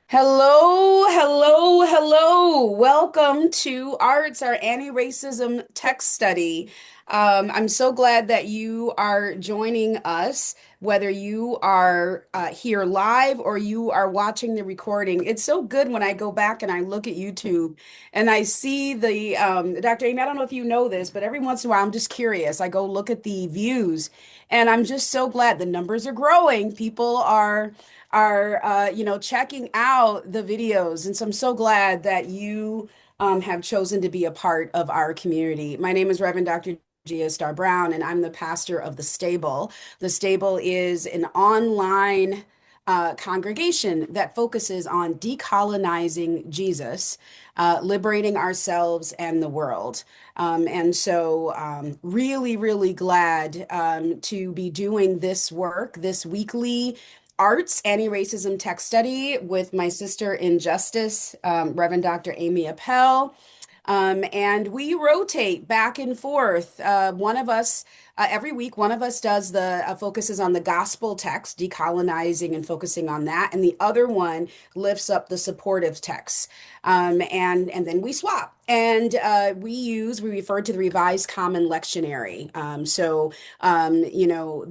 Hello, hello, hello. Welcome to Arts, our anti-racism text study. I'm so glad that you are joining us, whether you are here live or you are watching the recording. It's so good when I go back and I look at YouTube and I see the Dr. Aimée, I don't know if you know this, but every once in a while I'm just curious. I go look at the views and I'm just so glad the numbers are growing. People are checking out the videos. And so I'm so glad that you have chosen to be a part of our community. My name is Reverend Dr. Starr Brown, and I'm the pastor of the Stable. The Stable is an online congregation that focuses on decolonizing Jesus, liberating ourselves and the world. Really, really glad to be doing this work, this weekly arts anti-racism text study with my sister in justice, Reverend Dr. Aimée Appell. And we rotate back and forth. One of us, every week, one of us does the focuses on the gospel text, decolonizing and focusing on that, and the other one lifts up the supportive text. And then we swap, and we refer to the Revised Common Lectionary.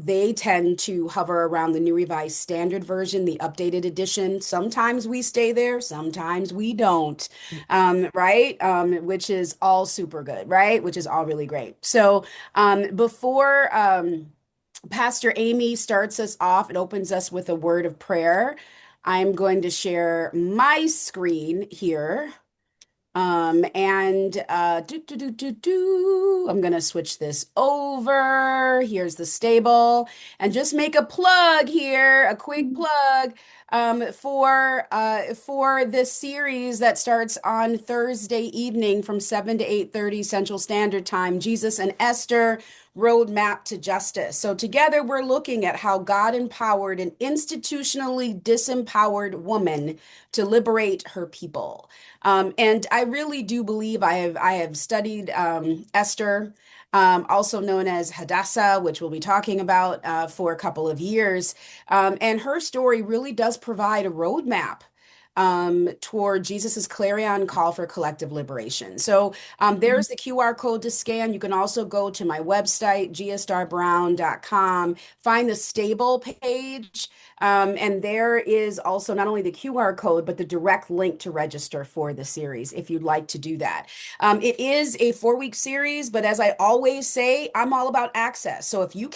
They tend to hover around the New Revised Standard Version, the updated edition. Sometimes we stay there, sometimes we don't, right? Which is all super good, right? Which is all really great. Before Pastor Aimée starts us off and opens us with a word of prayer, I'm going to share my screen here. I'm gonna switch this over. Here's the stable, and just make a plug here, a quick plug for this series that starts on Thursday evening from 7 to 8:30 Central Standard Time. Jesus and Esther. Roadmap to Justice. So, together we're looking at how God empowered an institutionally disempowered woman to liberate her people. And I really do believe I have studied Esther, also known as Hadassah, which we'll be talking about for a couple of years. And her story really does provide a roadmap toward Jesus's clarion call for collective liberation. There's the QR code to scan. You can also go to my website, giastarbrown.com, find the stable page. And there is also not only the QR code, but the direct link to register for the series if you'd like to do that. It is a 4-week series, but as I always say, I'm all about access. So if you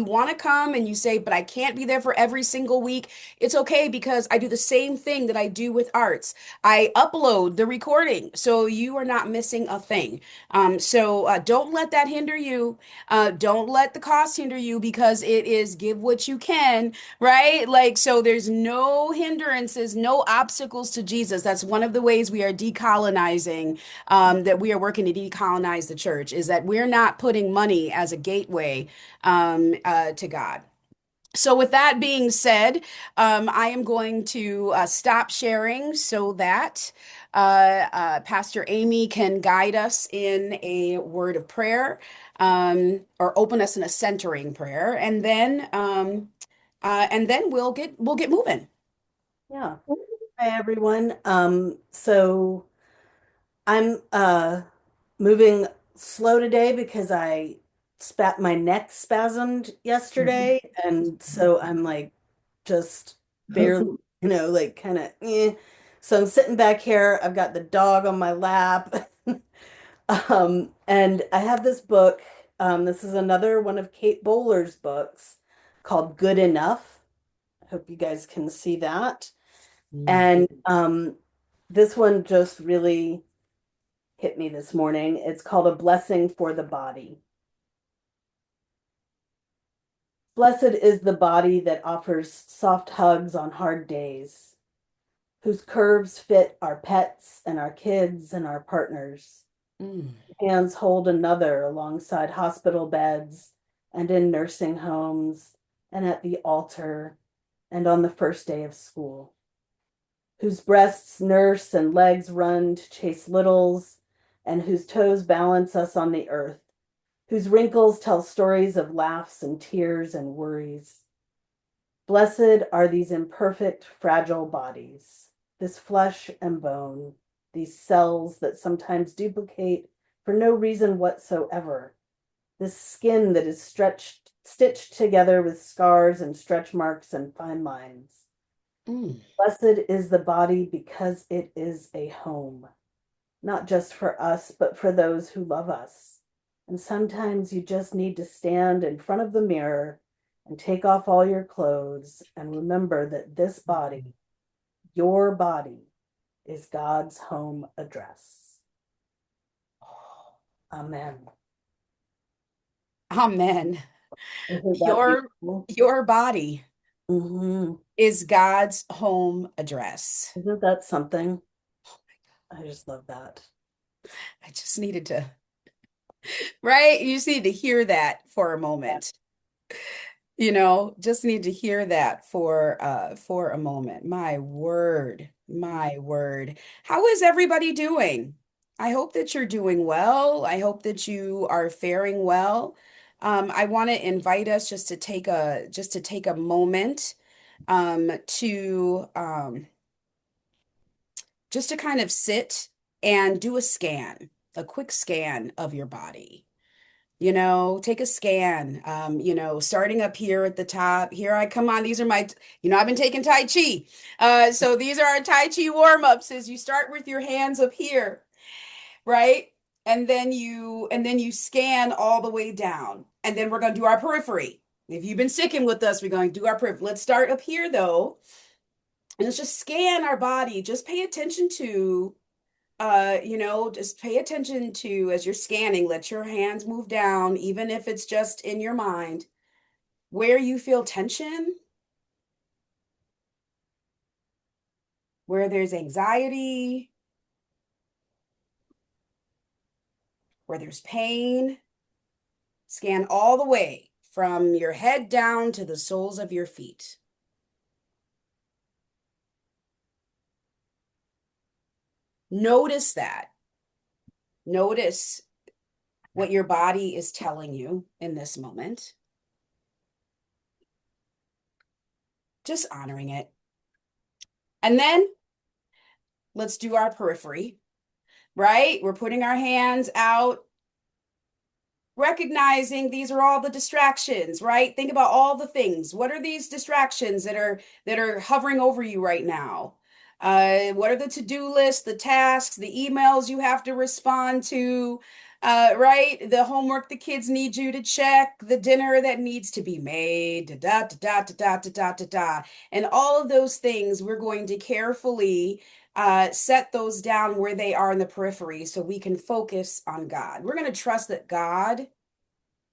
want to come and you say, but I can't be there for every single week, it's okay because I do the same thing that I do with arts. I upload the recording, so you are not missing a thing. Don't let that hinder you. Don't let the cost hinder you because it is give what you can, right? So there's no hindrances, no obstacles to Jesus. That's one of the ways we are decolonizing, that we are working to decolonize the church, is that we're not putting money as a gateway to God. So, with that being said, I am going to stop sharing so that Pastor Aimée can guide us in a word of prayer, or open us in a centering prayer, and then we'll get moving. Yeah. Hi, everyone. So I'm moving slow today because I spat my neck spasmed yesterday, and so I'm like just barely, like kind of So I'm sitting back here. I've got the dog on my lap. And I have this book. This is another one of Kate Bowler's books called Good Enough. I hope you guys can see that. Mm. And this one just really hit me this morning. It's called A Blessing for the Body. Blessed is the body that offers soft hugs on hard days, whose curves fit our pets and our kids and our partners. Mm. Hands hold another alongside hospital beds and in nursing homes and at the altar and on the first day of school, whose breasts nurse and legs run to chase littles, and whose toes balance us on the earth, whose wrinkles tell stories of laughs and tears and worries. Blessed are these imperfect, fragile bodies. this flesh and bone, these cells that sometimes duplicate for no reason whatsoever, this skin that is stitched together with scars and stretch marks and fine lines. Mm. Blessed is the body because it is a home, not just for us, but for those who love us. And sometimes you just need to stand in front of the mirror and take off all your clothes and remember that this body, your body, is God's home address. Amen. Amen. Isn't that Your beautiful? your body Mm-hmm. is God's home address. Isn't that something? I just love that. I just needed to, right? You just need to hear that for a moment. Just need to hear that for a moment. My word, my word. How is everybody doing? I hope that you're doing well. I hope that you are faring well. I want to invite us just to take a moment to just to kind of sit and do a scan, a quick scan of your body. Take a scan. Starting up here at the top. Here I come on. These are I've been taking Tai Chi. So these are our Tai Chi warm-ups as you start with your hands up here, right? And then you scan all the way down. And then we're going to do our periphery. If you've been sticking with us, we're going to do our periphery. Let's start up here though. And let's just scan our body. Just pay attention to just pay attention to as you're scanning, let your hands move down, even if it's just in your mind, where you feel tension, where there's anxiety, where there's pain. Scan all the way from your head down to the soles of your feet. Notice that. Notice what your body is telling you in this moment. Just honoring it. And then let's do our periphery, right? We're putting our hands out, recognizing these are all the distractions, right? Think about all the things. What are these distractions that are hovering over you right now? What are the to-do lists, the tasks, the emails you have to respond to, right? The homework the kids need you to check, the dinner that needs to be made, da da da da da da da da da. And all of those things, we're going to carefully set those down where they are in the periphery so we can focus on God. We're going to trust that God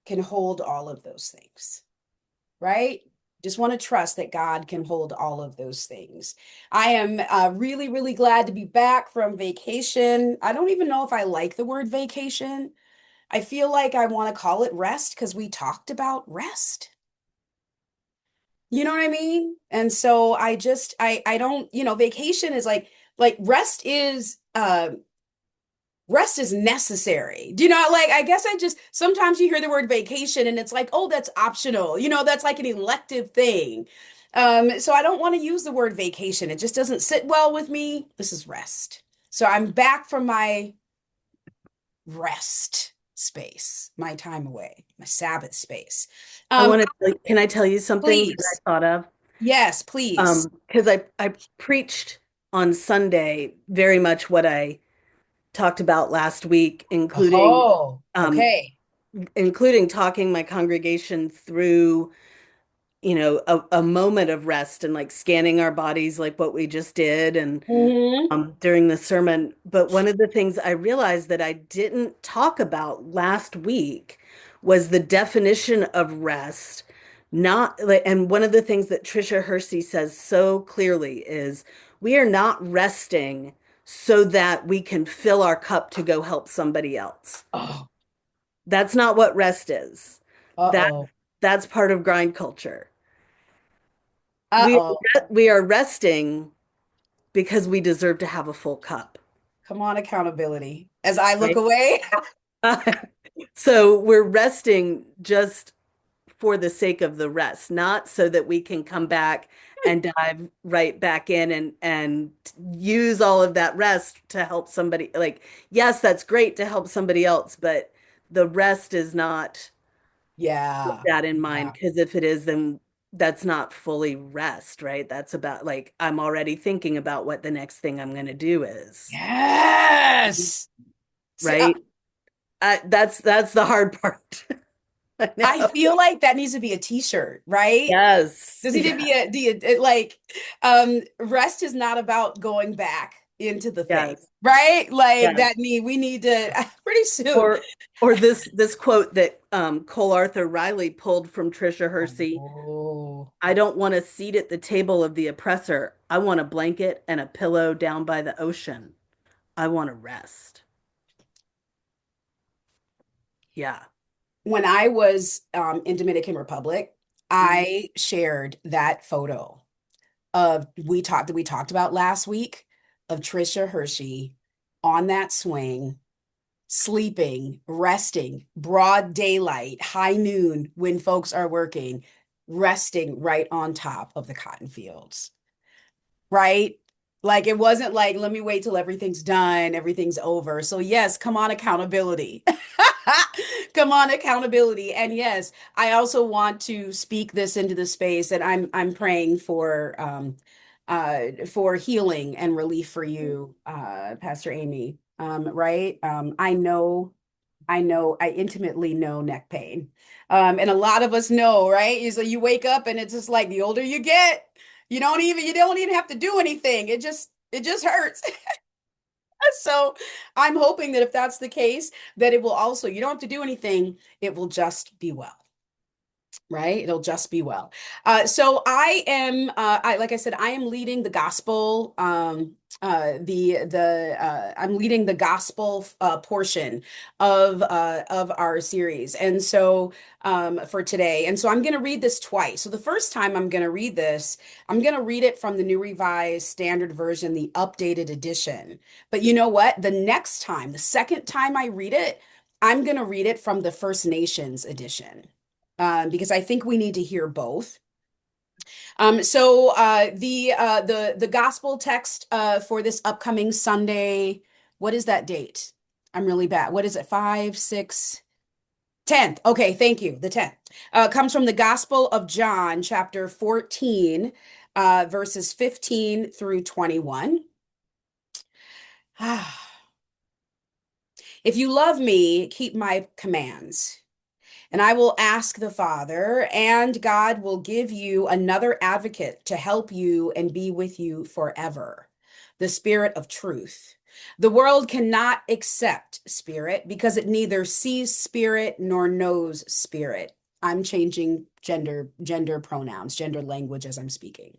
can hold all of those things, right? Just want to trust that God can hold all of those things. I am really, really glad to be back from vacation. I don't even know if I like the word vacation. I feel like I want to call it rest because we talked about rest. You know what I mean? And so I don't, vacation is like rest is necessary. Do you know, like, I guess I just sometimes you hear the word vacation and it's like, oh, that's optional. That's like an elective thing. So I don't want to use the word vacation. It just doesn't sit well with me. This is rest. So I'm back from my rest space, my time away, my Sabbath space. I Um, want to, can I tell you something that please. I thought of? Yes, please. Because I preached on Sunday very much what I talked about last week, Oh, um, okay. including talking my congregation through, a moment of rest and like scanning our bodies, like what we just did, and Hmm. during the sermon. But one of the things I realized that I didn't talk about last week was the definition of rest. Not like, and one of the things that Tricia Hersey says so clearly is we are not resting so that we can fill our cup to go help somebody else. Oh, That's not what rest is. That uh-oh. that's part of grind culture. We Uh-oh. we are resting because we deserve to have a full cup, Come on, accountability. As I look right? away. So we're resting just for the sake of the rest, not so that we can come back and dive right back in and use all of that rest to help somebody. Like, yes, that's great to help somebody else, but the rest is not with Yeah. that in mind, Yeah. because if it is, then that's not fully rest, right? That's about like I'm already thinking about what the next thing I'm going to do is, Yes. See, right? That's the hard part. I I know. feel like that needs to be a t-shirt, right? Yes. Does need to Yeah. be like rest is not about going back into the thing, Yes. right? Like Yes. we need to pretty soon. Or this quote that Cole Arthur Riley pulled from Trisha Hersey. Oh, I don't want a seat at the table of the oppressor. I want a blanket and a pillow down by the ocean. I want to rest. Yeah. when I was in Dominican Republic, Mhm. I shared that photo of we talked about last week of Trisha Hershey on that swing, sleeping, resting, broad daylight, high noon when folks are working, resting right on top of the cotton fields, right? Like it wasn't like, let me wait till everything's done, everything's over. So, yes, come on, accountability. Come on, accountability. And yes, I also want to speak this into the space, and I'm praying for healing and relief for you, Pastor Aimée. Right? I intimately know neck pain. And a lot of us know, right? So you wake up and it's just like the older you get, you don't even have to do anything. It just hurts. So I'm hoping that if that's the case, that it will also, you don't have to do anything, it will just be well. Right? It'll just be well. So like I said, I am leading the gospel, I'm leading the gospel portion of our series. And so for today, and so I'm going to read this twice. So the first time I'm going to read this, I'm going to read it from the New Revised Standard Version, the updated edition. But you know what? The next time, the second time I read it, I'm going to read it from the First Nations edition, because I think we need to hear both. The gospel text for this upcoming Sunday, what is that date? I'm really bad. What is it? 5, 6, 10th. Okay, thank you. The 10th comes from the Gospel of John, chapter 14, verses 15 through 21. If you love me, keep my commands. And I will ask the Father, and God will give you another advocate to help you and be with you forever, the Spirit of truth. The world cannot accept Spirit because it neither sees Spirit nor knows Spirit. I'm changing gender pronouns, gender language as I'm speaking.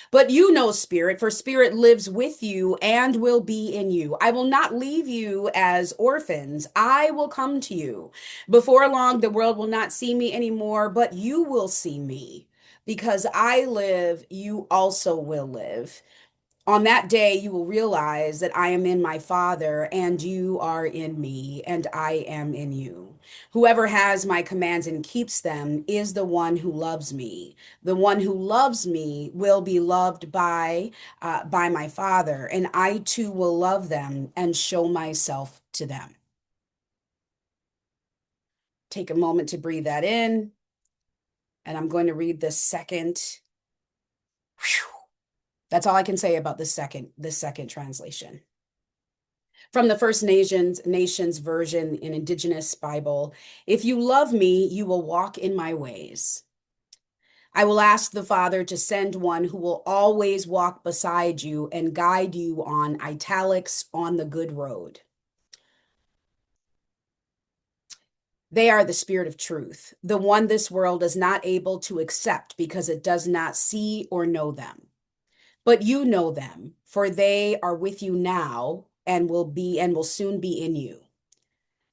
But you know Spirit, for Spirit lives with you and will be in you. I will not leave you as orphans. I will come to you. Before long, the world will not see me anymore, but you will see me. Because I live, you also will live. On that day, you will realize that I am in my Father, and you are in me, and I am in you. Whoever has my commands and keeps them is the one who loves me. The one who loves me will be loved by my Father, and I too will love them and show myself to them. Take a moment to breathe that in, and I'm going to read the second. Whew. That's all I can say about this second translation. From the First Nations version in Indigenous Bible, if you love me, you will walk in my ways. I will ask the Father to send one who will always walk beside you and guide you on italics on the good road. They are the Spirit of truth, the one this world is not able to accept because it does not see or know them. But you know them, for they are with you now and will soon be in you.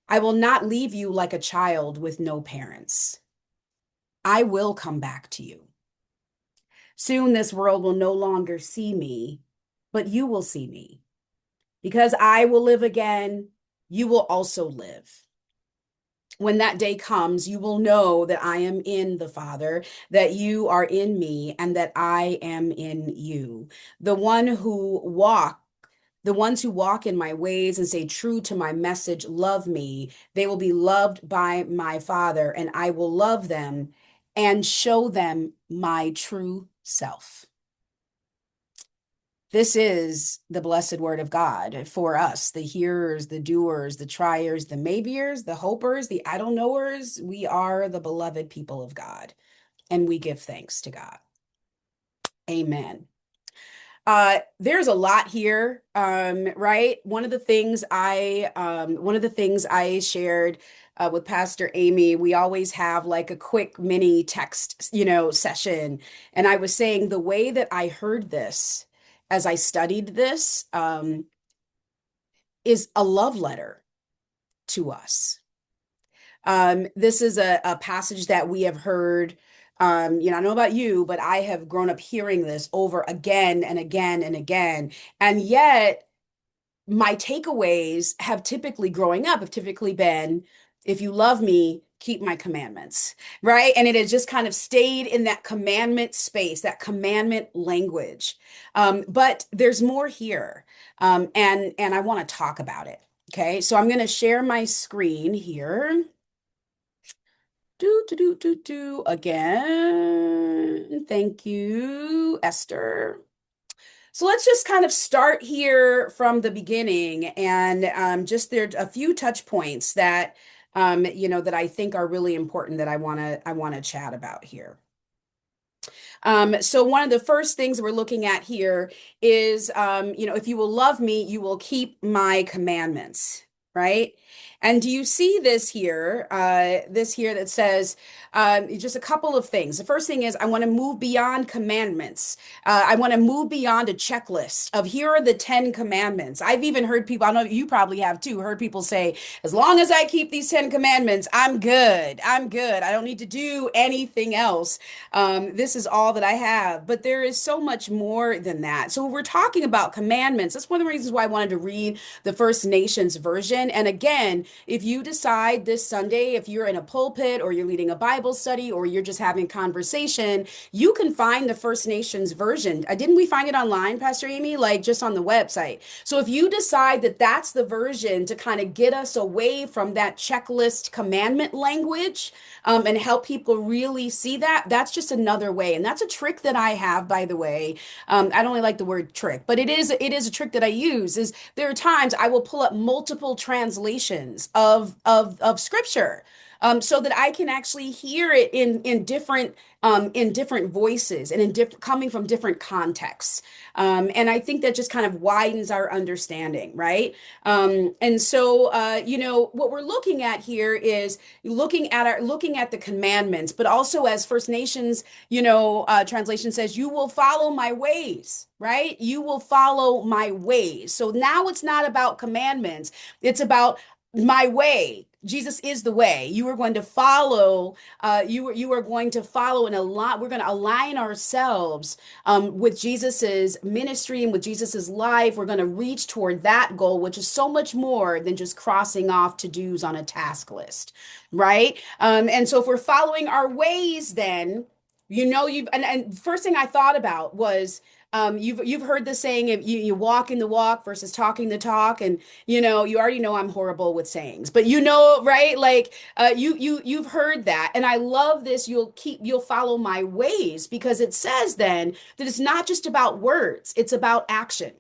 I will not leave you like a child with no parents. I will come back to you. Soon this world will no longer see me, but you will see me. Because I will live again, you will also live. when that day comes, you will know that I am in the Father, that you are in me, and that I am in you. The one who walk the ones who walk in my ways and stay true to my message love me. They will be loved by my Father, and I will love them and show them my true self. This is the blessed word of God for us, the hearers, the doers, the triers, the maybeers, the hopers, the I don't knowers. We are the beloved people of God, and we give thanks to God. Amen. There's a lot here, right? One of the things I shared with Pastor Aimée, we always have like a quick mini text, session. And I was saying the way that I heard this as I studied this, is a love letter to us. This is a passage that we have heard. I don't know about you, but I have grown up hearing this over again and again and again. And yet, my takeaways have typically been, if you love me, keep my commandments, right? And it has just kind of stayed in that commandment space, that commandment language. But there's more here. And I want to talk about it. Okay, so I'm going to share my screen here. Do again. Thank you, Esther. So let's just kind of start here from the beginning, and just there a few touch points that that I think are really important that I want to chat about here. So one of the first things we're looking at here is, if you will love me, you will keep my commandments, right? And do you see this here? This here that says just a couple of things. The first thing is I want to move beyond commandments. I want to move beyond a checklist of here are the 10 commandments. I've even heard people, I know you probably have too, heard people say, as long as I keep these 10 commandments, I'm good. I'm good. I don't need to do anything else. This is all that I have. But there is so much more than that. So we're talking about commandments. That's one of the reasons why I wanted to read the First Nations version. And again, if you decide this Sunday, if you're in a pulpit or you're leading a Bible study or you're just having conversation, you can find the First Nations version. Didn't we find it online, Pastor Aimée? Like just on the website. So if you decide that that's the version to kind of get us away from that checklist commandment language, and help people really see that, that's just another way. And that's a trick that I have, by the way. I don't really like the word trick, but it is a trick that I use. Is there are times I will pull up multiple translations of scripture, so that I can actually hear it in different voices and coming from different contexts. And I think that just kind of widens our understanding, right? And so what we're looking at here is looking at the commandments, but also as First Nations, translation says, you will follow my ways, right? You will follow my ways. So now it's not about commandments, it's about my way. Jesus is the way. You are going to follow. You are going to follow and align. We're going to align ourselves with Jesus's ministry and with Jesus's life. We're going to reach toward that goal, which is so much more than just crossing off to-dos on a task list, right? And so if we're following our ways, then and first thing I thought about was, you've heard the saying, if you walk in the walk versus talking the talk, and you already know I'm horrible with sayings, but right, like you've heard that. And I love this, you'll follow my ways, because it says then that it's not just about words, it's about action.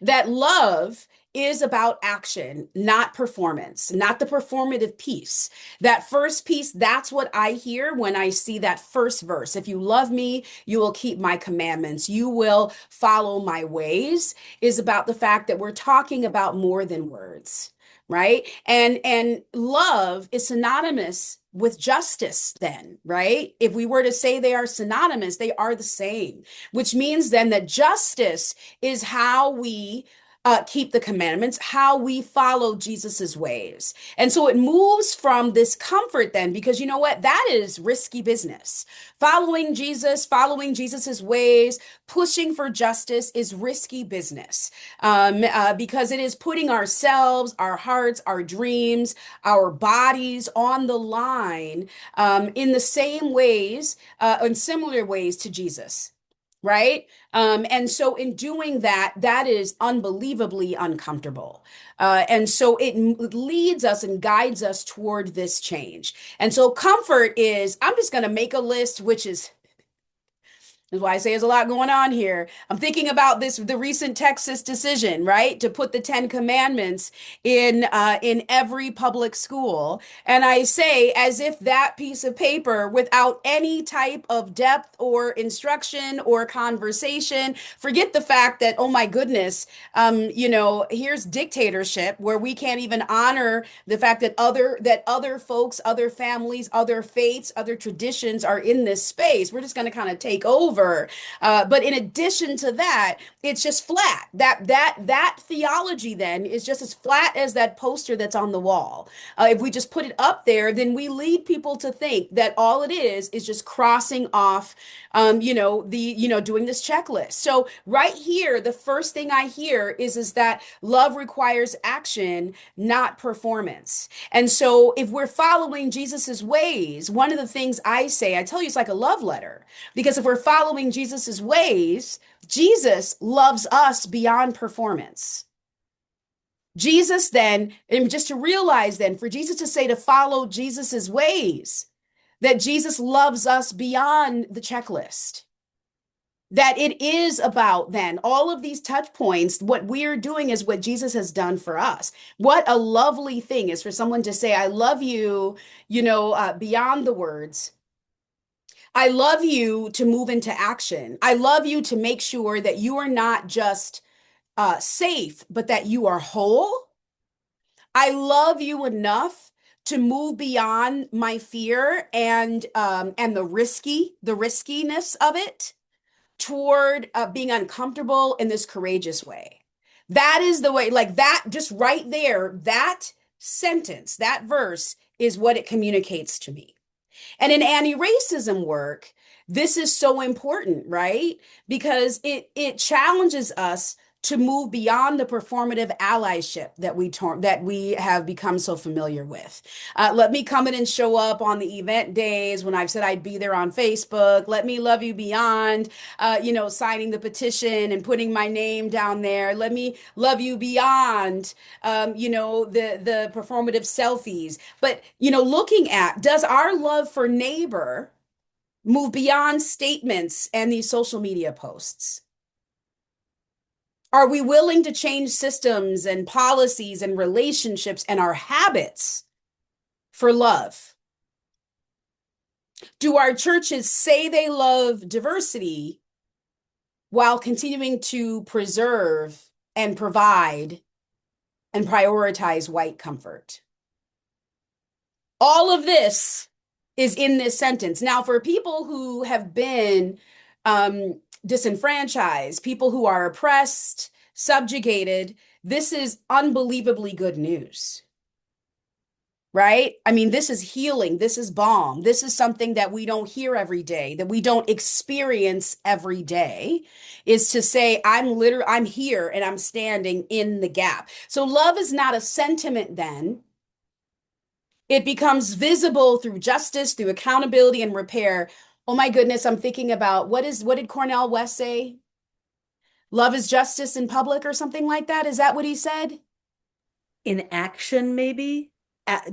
That love is about action, not performance, not the performative piece. That first piece, that's what I hear when I see that first verse. If you love me, you will keep my commandments. You will follow my ways, is about the fact that we're talking about more than words, right? And love is synonymous with justice then, right? If we were to say they are synonymous, they are the same, which means then that justice is how we keep the commandments, how we follow Jesus's ways. And so it moves from this comfort then, because you know what? That is risky business. Following Jesus's ways, pushing for justice is risky business, because it is putting ourselves, our hearts, our dreams, our bodies on the line, in the same ways, in similar ways to Jesus. Right? And so in doing that, that is unbelievably uncomfortable. And so leads us and guides us toward this change. And so comfort is, I'm just going to make a list, which is that's why I say there's a lot going on here. I'm thinking about the recent Texas decision, right, to put the Ten Commandments in every public school. And I say, as if that piece of paper, without any type of depth or instruction or conversation, forget the fact that, oh my goodness, here's dictatorship where we can't even honor the fact that other folks, other families, other faiths, other traditions are in this space. We're just going to kind of take over. But in addition to that, it's just flat. That theology then is just as flat as that poster that's on the wall. If we just put it up there, then we lead people to think that all it is just crossing off, doing this checklist. So right here, the first thing I hear is that love requires action, not performance. And so if we're following Jesus's ways, one of the things I say, I tell you, it's like a love letter. Because if we're following Jesus's ways, Jesus loves us beyond performance. Jesus then, and just to realize then, for Jesus to say to follow Jesus's ways, that Jesus loves us beyond the checklist. That it is about then all of these touch points. What we're doing is what Jesus has done for us. What a lovely thing is for someone to say, I love you, beyond the words. I love you to move into action. I love you to make sure that you are not just safe, but that you are whole. I love you enough to move beyond my fear and the riskiness of it toward being uncomfortable in this courageous way. That is the way, like that, just right there, that sentence, that verse is what it communicates to me. And in anti-racism work, this is so important, right? Because it challenges us to move beyond the performative allyship that we have become so familiar with. Let me come in and show up on the event days when I've said I'd be there on Facebook. Let me love you beyond, signing the petition and putting my name down there. Let me love you beyond, the performative selfies. But, looking at, does our love for neighbor move beyond statements and these social media posts? Are we willing to change systems and policies and relationships and our habits for love? Do our churches say they love diversity while continuing to preserve and provide and prioritize white comfort? All of this is in this sentence. Now, for people who have been disenfranchised, people who are oppressed, subjugated, this is unbelievably good news. Right? I mean, this is healing. This is balm. This is something that we don't hear every day, that we don't experience every day, is to say, I'm here and I'm standing in the gap. So love is not a sentiment then. It becomes visible through justice, through accountability and repair. Oh my goodness, I'm thinking about what did Cornel West say? Love is justice in public or something like that. Is that what he said? In action, maybe.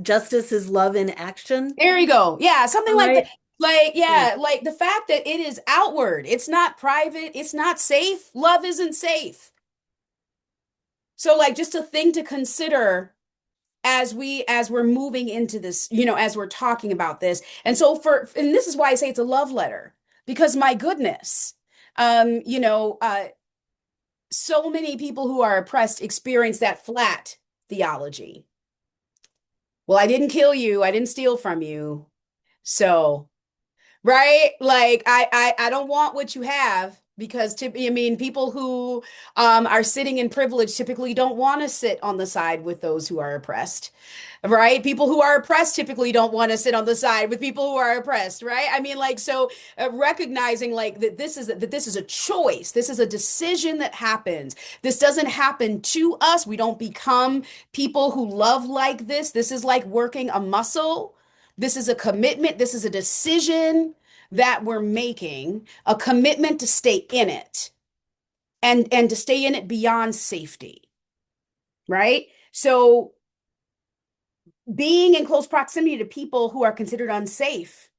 Justice is love in action. There you go. Yeah, something All like that. right. Like, Yeah. yeah, like the fact that it is outward, it's not private, it's not safe. Love isn't safe. So, like, just a thing to consider as we're moving into this, as we're talking about this. And so and this is why I say it's a love letter, because my goodness, um, you know, uh, so many people who are oppressed experience that flat theology. Well, I didn't kill you, I didn't steal from you. So, right? Like I don't want what you have. because I mean, people who are sitting in privilege typically don't want to sit on the side with those who are oppressed, right? People who are oppressed typically don't want to sit on the side with people who are oppressed, right? I mean, like, so recognizing like that this is a choice, this is a decision that happens. This doesn't happen to us. We don't become people who love like this. This is like working a muscle. This is a commitment. This is a decision that we're making, a commitment to stay in it and to stay in it beyond safety, right? So being in close proximity to people who are considered unsafe,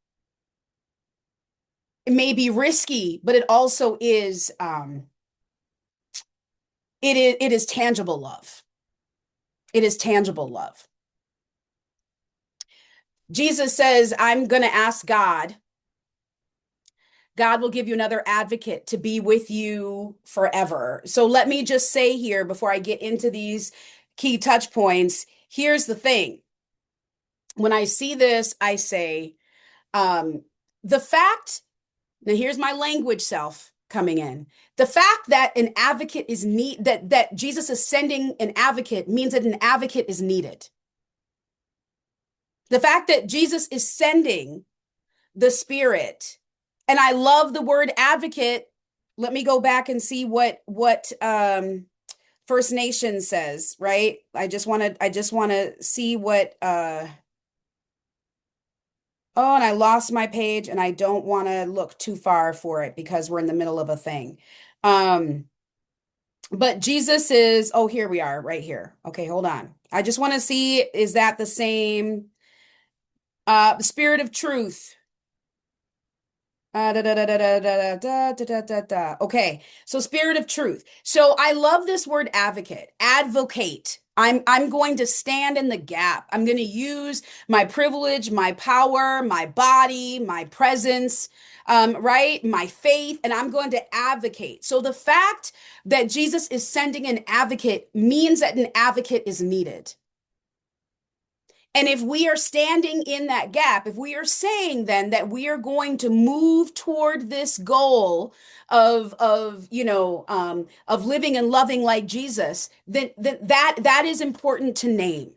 it may be risky, but it also is it is tangible love. It is tangible love. Jesus says, I'm going to ask God. God will give you another advocate to be with you forever. So let me just say here before I get into these key touch points, here's the thing. When I see this, I say, the fact, now here's my language self coming in. The fact that an advocate is that Jesus is sending an advocate means that an advocate is needed. The fact that Jesus is sending the Spirit, and I love the word advocate. Let me go back and see what First Nation says, right? I just want to see what oh, and I lost my page and I don't want to look too far for it because we're in the middle of a thing. Um, but Jesus is, oh, here we are, right here. Okay, hold on. I just want to see, is that the same Spirit of truth? Da, da, da, da, da, da, da, da, da, da, da. Okay, so Spirit of truth. So I love this word advocate, advocate. I'm going to stand in the gap. I'm going to use my privilege, my power, my body, my presence, right? My faith, and I'm going to advocate. So the fact that Jesus is sending an advocate means that an advocate is needed. And if we are standing in that gap, if we are saying then that we are going to move toward this goal of living and loving like Jesus, then that is important to name.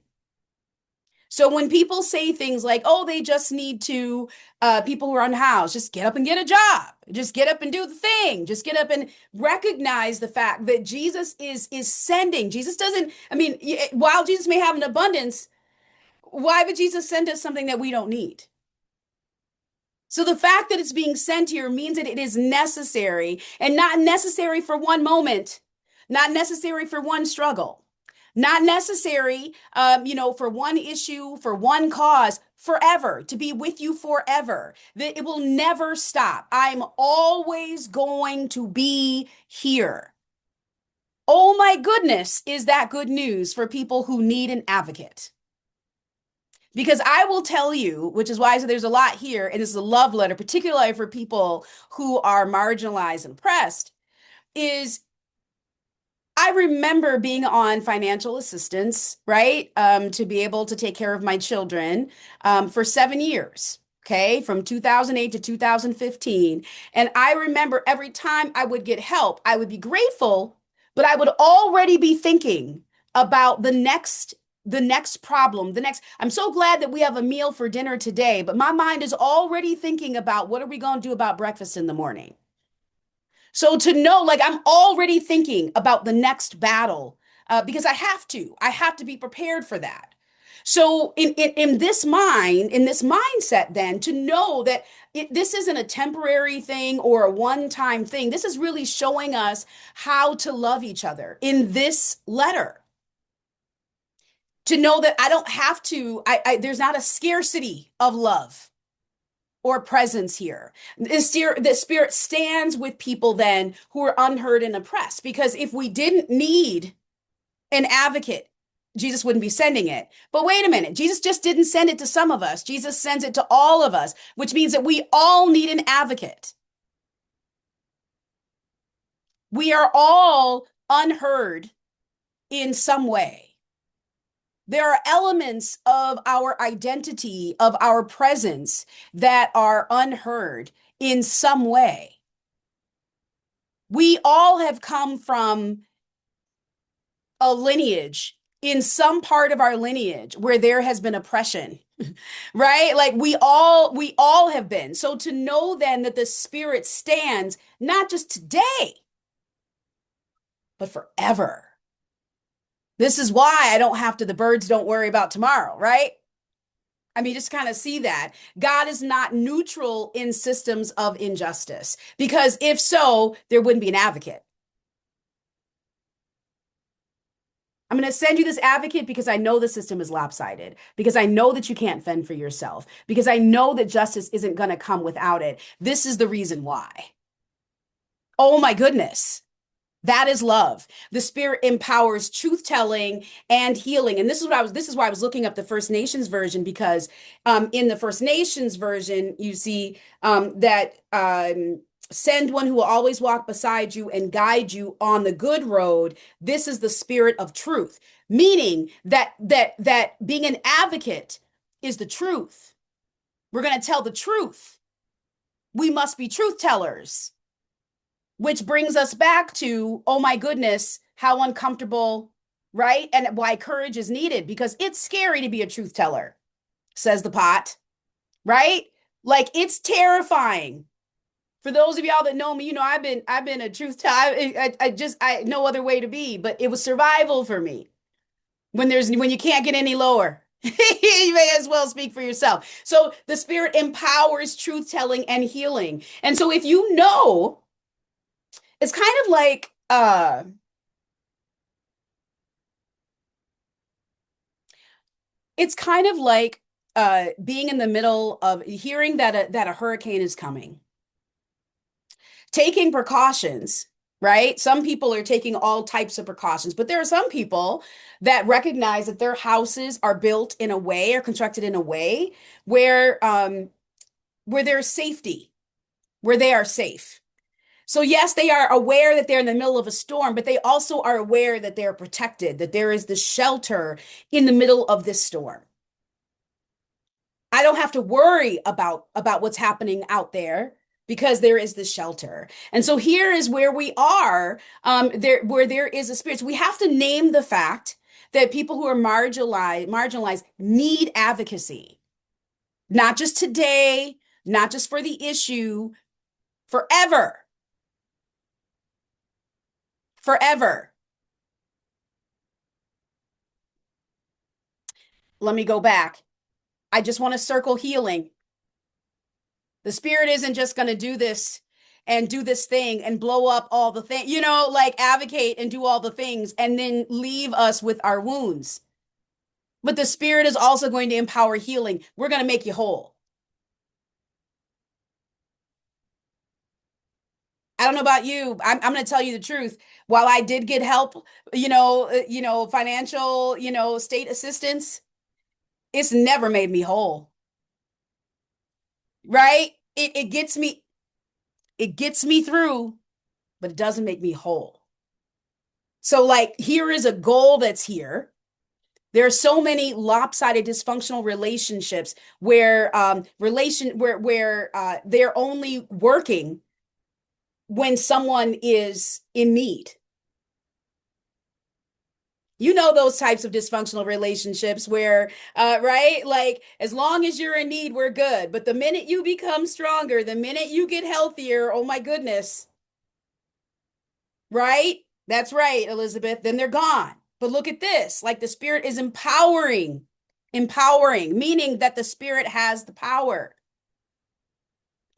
So when people say things like, "Oh, they just need to," people who are unhoused, just get up and get a job, just get up and do the thing, just get up and recognize the fact that Jesus is sending. Jesus doesn't. I mean, while Jesus may have an abundance, why would Jesus send us something that we don't need? So the fact that it's being sent here means that it is necessary and not necessary for one moment, not necessary for one struggle, not necessary, for one issue, for one cause, forever, to be with you forever. That it will never stop. I'm always going to be here. Oh my goodness, is that good news for people who need an advocate? Because I will tell you, which is why I said there's a lot here, and this is a love letter, particularly for people who are marginalized and oppressed, is I remember being on financial assistance, right? To be able to take care of my children for 7 years, okay, from 2008 to 2015. And I remember every time I would get help, I would be grateful, but I would already be thinking about the next problem, I'm so glad that we have a meal for dinner today, but my mind is already thinking about what are we going to do about breakfast in the morning. So to know, like, I'm already thinking about the next battle because I have to be prepared for that. So in this mindset, then to know that this isn't a temporary thing or a one-time thing. This is really showing us how to love each other in this letter. To know that I don't have to, there's not a scarcity of love or presence here. The Spirit stands with people then who are unheard and oppressed. Because if we didn't need an advocate, Jesus wouldn't be sending it. But wait a minute, Jesus just didn't send it to some of us. Jesus sends it to all of us, which means that we all need an advocate. We are all unheard in some way. There are elements of our identity, of our presence that are unheard in some way. We all have come from a lineage in some part of our lineage where there has been oppression, right? Like we all have been. So to know then that the spirit stands not just today, but forever. This is why I don't have to, the birds don't worry about tomorrow, right? I mean, just kind of see that God is not neutral in systems of injustice, because if so, there wouldn't be an advocate. I'm going to send you this advocate because I know the system is lopsided, because I know that you can't fend for yourself, because I know that justice isn't going to come without it. This is the reason why. Oh my goodness. That is love. The spirit empowers truth telling and healing. And this is why I was looking up the First Nations version, because in the First Nations version, you see that send one who will always walk beside you and guide you on the good road. This is the spirit of truth, meaning that being an advocate is the truth. We're going to tell the truth. We must be truth tellers. Which brings us back to, oh my goodness, how uncomfortable, right? And why courage is needed, because it's scary to be a truth teller, says the pot, right? Like it's terrifying. For those of y'all that know me, I've been a truth teller. I no other way to be, but it was survival for me. When you can't get any lower, you may as well speak for yourself. So the spirit empowers truth telling and healing. And so if you know, it's kind of like it's kind of like being in the middle of hearing that a hurricane is coming, taking precautions, right? Some people are taking all types of precautions, but there are some people that recognize that their houses are built in a way or constructed in a way where there's safety, where they are safe. So yes, they are aware that they're in the middle of a storm, but they also are aware that they're protected, that there is the shelter in the middle of this storm. I don't have to worry about what's happening out there because there is this shelter. And so here is where we are, where there is a spirit. So we have to name the fact that people who are marginalized need advocacy, not just today, not just for the issue, forever, forever. Let me go back. I just want to circle healing. The spirit isn't just going to do this and do this thing and blow up all the things, like advocate and do all the things and then leave us with our wounds. But the spirit is also going to empower healing. We're going to make you whole. I don't know about you. I'm going to tell you the truth. While I did get help, financial, state assistance, it's never made me whole, right? It gets me through, but it doesn't make me whole. So like here is a goal that's here. There are so many lopsided dysfunctional relationships where they're only working when someone is in need. You know those types of dysfunctional relationships where, right? Like as long as you're in need, we're good. But the minute you become stronger, the minute you get healthier, oh my goodness, right? That's right, Elizabeth. Then they're gone. But look at this. Like the spirit is empowering, meaning that the spirit has the power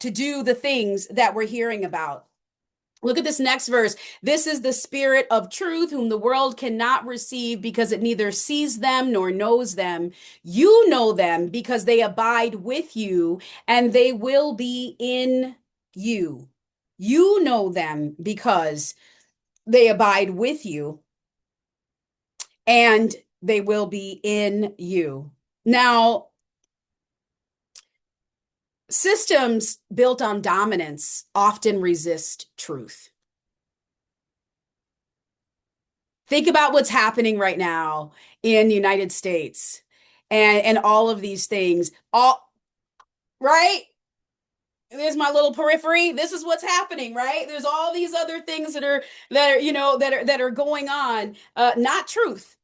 to do the things that we're hearing about. Look at this next verse. This is the spirit of truth, whom the world cannot receive because it neither sees them nor knows them. You know them because they abide with you and they will be in you. You know them because they abide with you and they will be in you. Now, systems built on dominance often resist truth. Think about what's happening right now in the United States and all of these things. All right? there's my little periphery. This is what's happening, right? There's all these other things that are going on. Not truth,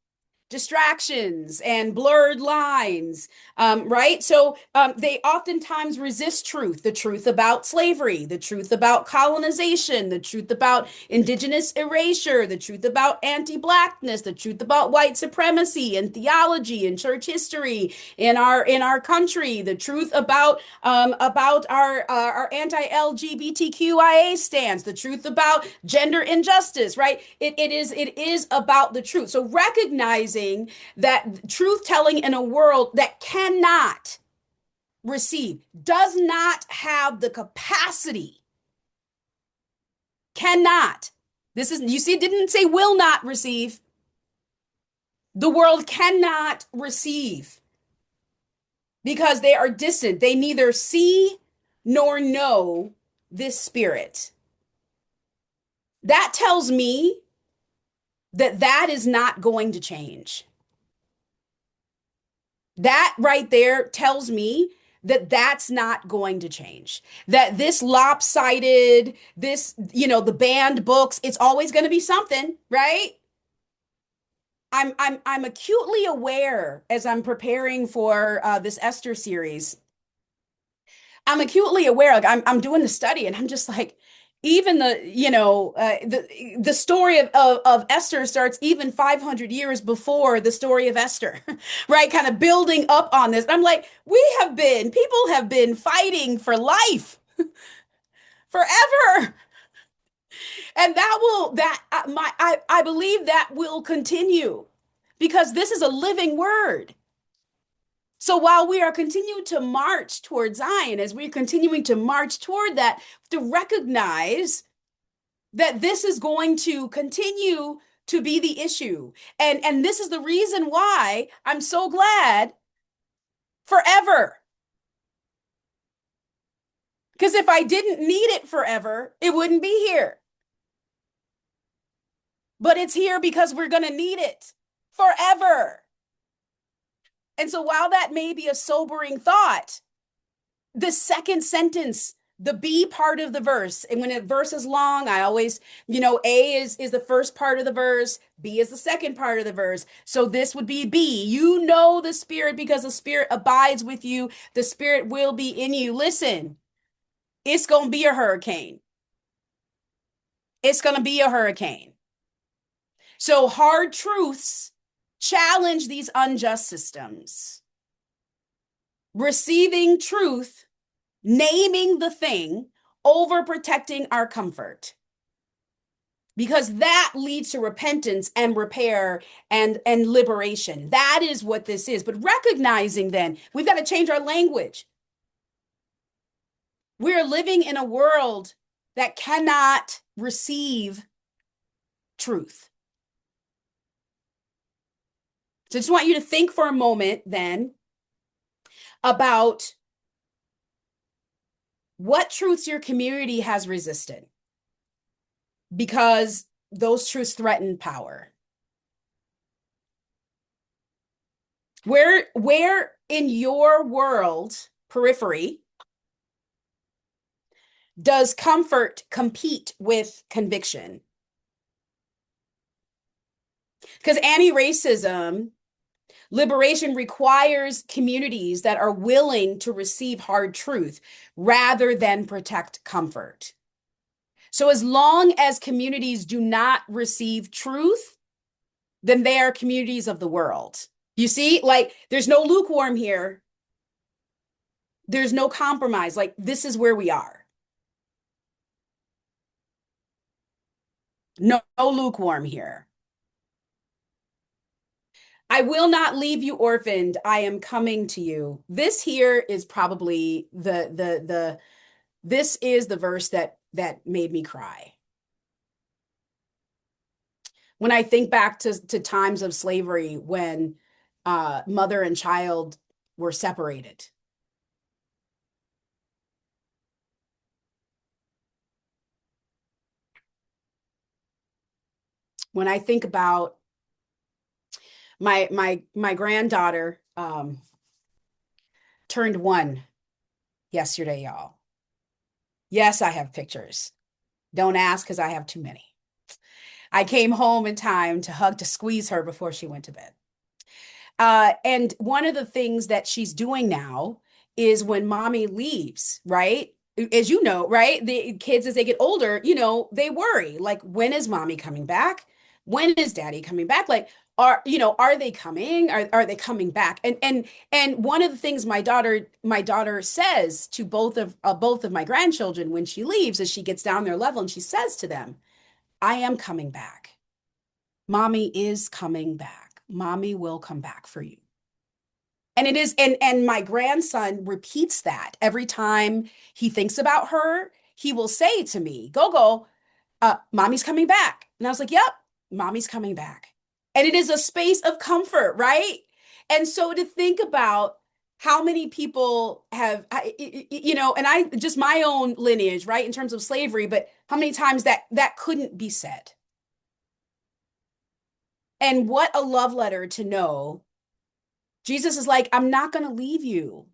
distractions and blurred lines, right? So they oftentimes resist truth, the truth about slavery, the truth about colonization, the truth about indigenous erasure, the truth about anti-blackness, the truth about white supremacy and theology and church history in our country, the truth about our anti-LGBTQIA stance, the truth about gender injustice, right? It is about the truth. So recognizing that truth telling in a world that cannot receive, does not have the capacity, cannot. This is, you see, it didn't say will not receive. The world cannot receive because they are distant. They neither see nor know this spirit. That tells me that that is not going to change. That right there tells me that that's not going to change. That this lopsided, this, the banned books, it's always going to be something, right? I'm acutely aware as I'm preparing for this Esther series. I'm acutely aware. Like I'm doing the study, and I'm just like, even the story of Esther starts even 500 years before the story of Esther, right? Kind of building up on this. I'm like, people have been fighting for life forever, and I believe that will continue because this is a living word. So while we are continuing to march toward Zion, as we're continuing to march toward that, to recognize that this is going to continue to be the issue. And this is the reason why I'm so glad forever. Because if I didn't need it forever, it wouldn't be here. But it's here because we're going to need it forever. And so while that may be a sobering thought, the second sentence, the B part of the verse, and when a verse is long, I always, A is the first part of the verse, B is the second part of the verse. So this would be B. You know the Spirit because the Spirit abides with you. The Spirit will be in you. Listen, it's going to be a hurricane. It's going to be a hurricane. So hard truths challenge these unjust systems. Receiving truth, naming the thing, over protecting our comfort, because that leads to repentance and repair and liberation. That is what this is. But recognizing, then we've got to change our language. We're living in a world that cannot receive truth. So I just want you to think for a moment then about what truths your community has resisted, because those truths threaten power. Where in your world periphery does comfort compete with conviction? Because anti-racism liberation requires communities that are willing to receive hard truth rather than protect comfort. So as long as communities do not receive truth, then they are communities of the world. You see, like there's no lukewarm here. There's no compromise. Like this is where we are. No, no lukewarm here. I will not leave you orphaned. I am coming to you. This here is probably this is the verse that made me cry. When I think back to times of slavery when mother and child were separated. When I think about my granddaughter turned 1 yesterday, y'all. Yes, I have pictures. Don't ask because I have too many. I came home in time to hug, to squeeze her before she went to bed. And one of the things that she's doing now is when mommy leaves, right? As you know, right? The kids, as they get older, they worry, like, when is mommy coming back? When is daddy coming back? Like, are they coming? Are they coming back? And one of the things my daughter says to both of my grandchildren when she leaves is she gets down their level and she says to them, I am coming back. Mommy is coming back. Mommy will come back for you. And it is, and my grandson repeats that every time he thinks about her. He will say to me, Go, mommy's coming back. And I was like, yep, mommy's coming back. And it is a space of comfort, right? And so to think about how many people have, and I just my own lineage, right, in terms of slavery, but how many times that couldn't be said. And what a love letter to know. Jesus is like, I'm not going to leave you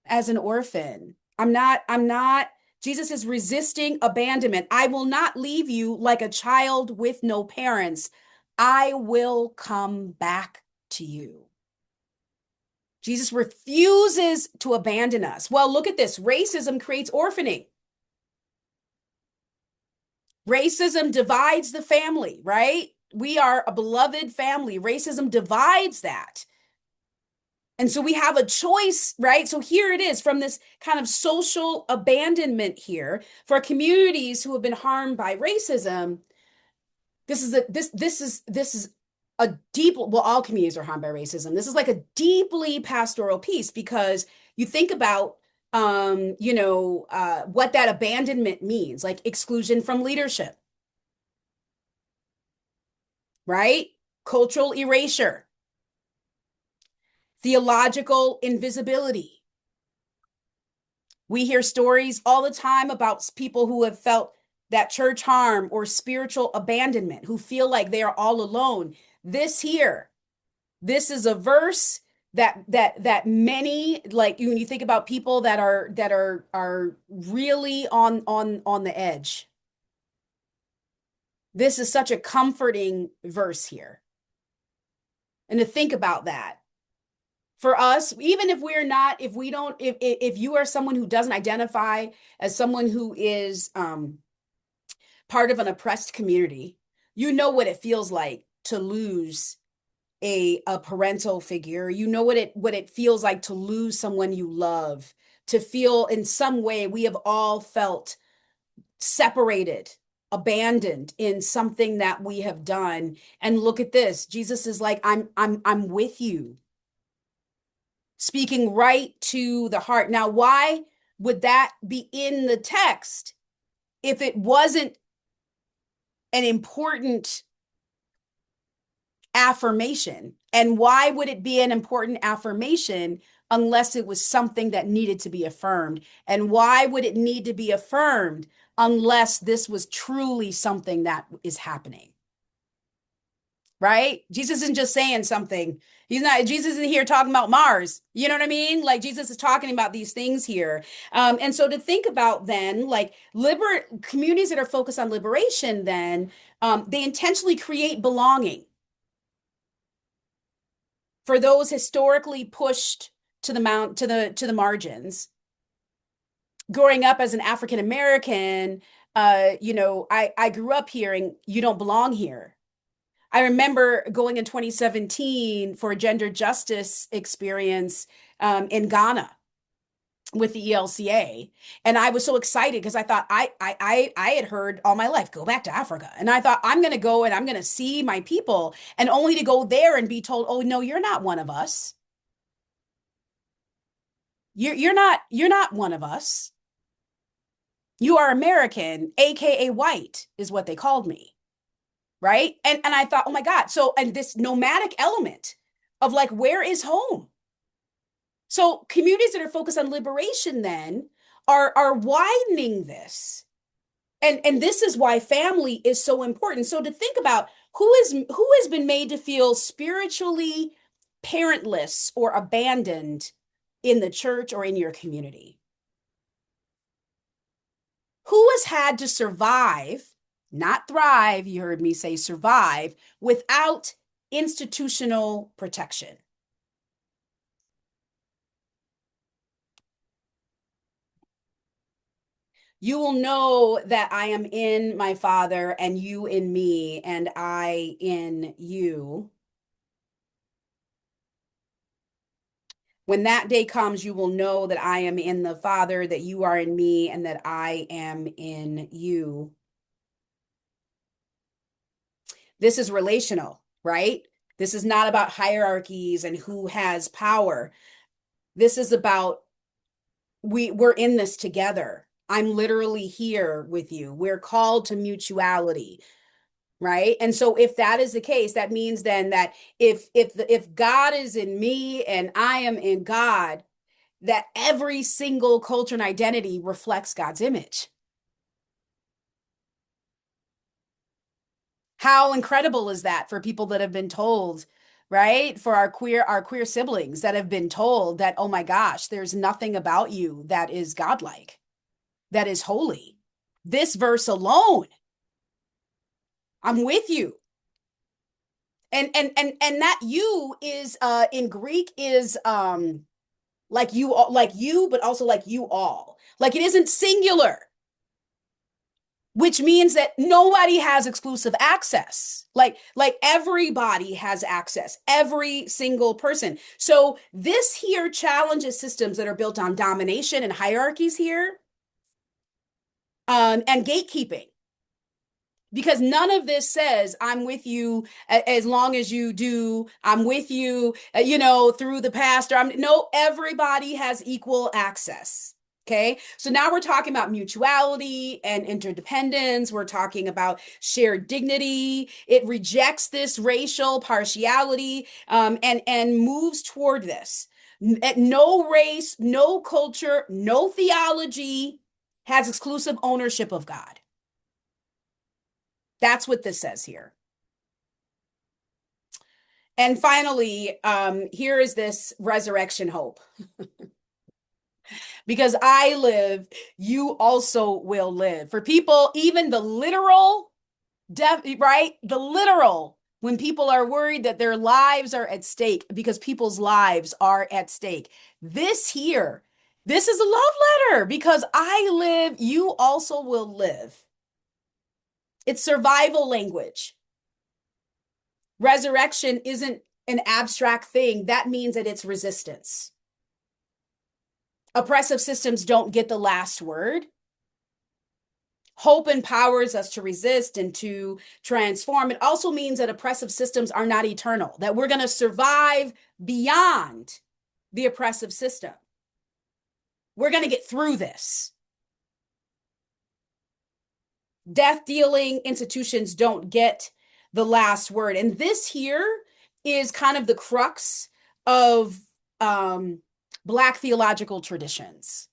as an orphan. I'm not, Jesus is resisting abandonment. I will not leave you like a child with no parents. I will come back to you. Jesus refuses to abandon us. Well, look at this. Racism creates orphaning. Racism divides the family, right? We are a beloved family. Racism divides that. And so we have a choice, right? So here it is from this kind of social abandonment here for communities who have been harmed by racism. This is a deep, well, all communities are harmed by racism. This is like a deeply pastoral piece because you think about what that abandonment means, like exclusion from leadership, right? Cultural erasure, theological invisibility. We hear stories all the time about people who have felt that church harm or spiritual abandonment, who feel like they are all alone. This here, this is a verse that many, like when you think about people that are really on the edge. This is such a comforting verse here. And to think about that for us, even if we're not, if we don't, if you are someone who doesn't identify as someone who is part of an oppressed community, you know what it feels like to lose a parental figure. You know what it feels like to lose someone you love, to feel in some way we have all felt separated, abandoned in something that we have done. And look at this. Jesus is like, I'm with you, speaking right to the heart. Now, why would that be in the text if it wasn't an important affirmation? And why would it be an important affirmation unless it was something that needed to be affirmed? And why would it need to be affirmed unless this was truly something that is happening? Right? Jesus isn't just saying something. Jesus isn't here talking about Mars. You know what I mean? Like Jesus is talking about these things here. And so to think about then, like communities that are focused on liberation, then they intentionally create belonging for those historically pushed to the margins. Growing up as an African American, I grew up hearing you don't belong here. I remember going in 2017 for a gender justice experience in Ghana with the ELCA, and I was so excited because I thought I had heard all my life go back to Africa, and I thought I'm going to go and I'm going to see my people, and only to go there and be told, oh no, you're not one of us. You're not one of us. You are American, aka white, is what they called me. Right. And I thought, oh my God. So, and this nomadic element of like, where is home? So communities that are focused on liberation then are widening this. And this is why family is so important. So to think about who has been made to feel spiritually parentless or abandoned in the church or in your community. Who has had to survive, not thrive, you heard me say survive, without institutional protection? You will know that I am in my Father, and you in me, and I in you. When that day comes, you will know that I am in the Father, that you are in me, and that I am in you. This is relational, right? This is not about hierarchies and who has power. This is about we're in this together. I'm literally here with you. We're called to mutuality, right? And so if that is the case, that means then that if God is in me and I am in God, that every single culture and identity reflects God's image. How incredible is that for people that have been told, right? For our queer siblings that have been told that, oh my gosh, there's nothing about you that is godlike, that is holy. This verse alone, I'm with you. And that you is in Greek is like you, but also like you all. Like it isn't singular, which means that nobody has exclusive access. Like everybody has access, every single person. So this here challenges systems that are built on domination and hierarchies here, and gatekeeping, because none of this says I'm with you as long as you do, I'm with you, through the past, or no, everybody has equal access. Okay, so now we're talking about mutuality and interdependence. We're talking about shared dignity. It rejects this racial partiality, and moves toward this. No race, no culture, no theology has exclusive ownership of God. That's what this says here. And finally, here is this resurrection hope. Because I live, you also will live. For people, even the literal death, right? The literal, when people are worried that their lives are at stake, because people's lives are at stake. This here, this is a love letter. Because I live, you also will live. It's survival language. Resurrection isn't an abstract thing. That means that it's resistance. Oppressive systems don't get the last word. Hope empowers us to resist and to transform. It also means that oppressive systems are not eternal, that we're going to survive beyond the oppressive system. We're going to get through this. Death dealing institutions don't get the last word. And this here is kind of the crux of Black theological traditions.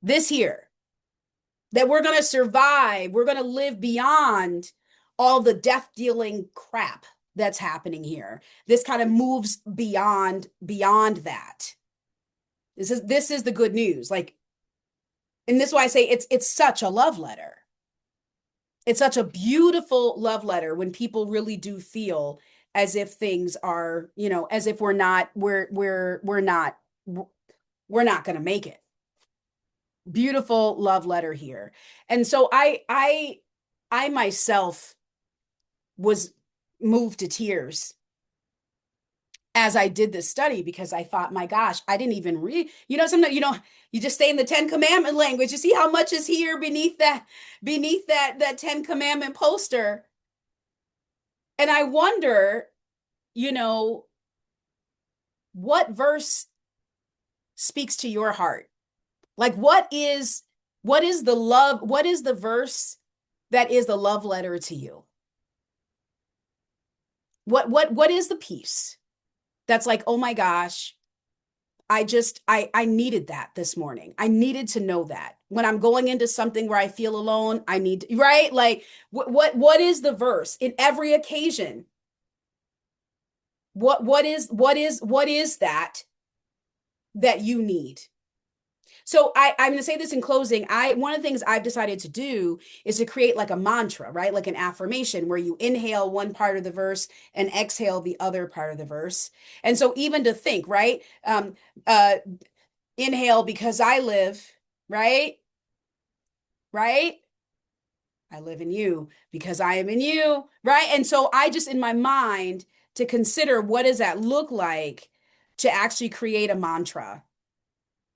This here, that we're going to survive, we're going to live beyond all the death dealing crap that's happening here. This kind of moves beyond that. This is the good news. Like, and this is why I say it's such a love letter. It's such a beautiful love letter when people really do feel as if things are, as if we're not going to make it. Beautiful love letter here. And so I myself was moved to tears as I did this study, because I thought, my gosh, I didn't even read, sometimes, you just stay in the 10 commandment language. You see how much is here beneath that 10 commandment poster. And I wonder, what verse speaks to your heart? Like, what is the verse that is the love letter to you? What is the piece that's like, oh my gosh, I needed that this morning. I needed to know that when I'm going into something where I feel alone, I need to, right? Like what is the verse in every occasion? What is that you need? So I'm going to say this in closing. One of the things I've decided to do is to create like a mantra, right? Like an affirmation where you inhale one part of the verse and exhale the other part of the verse. And so even to think, right? Uh, inhale because I live, right? Right? I live in you because I am in you, right? And so I just in my mind to consider what does that look like to actually create a mantra.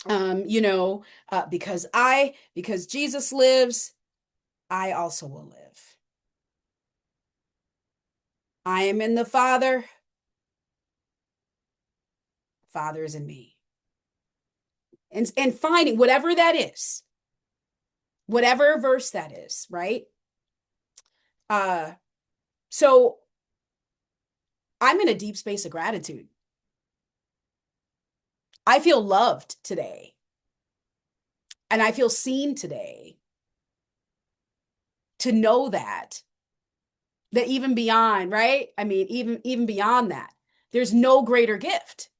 You know, because Jesus lives, I also will live. I am in the Father, Father is in me. And finding whatever that is, whatever verse that is, right? Uh so I'm in a deep space of gratitude. I feel loved today and I feel seen today to know that even beyond, right? I mean, even beyond that, there's no greater gift.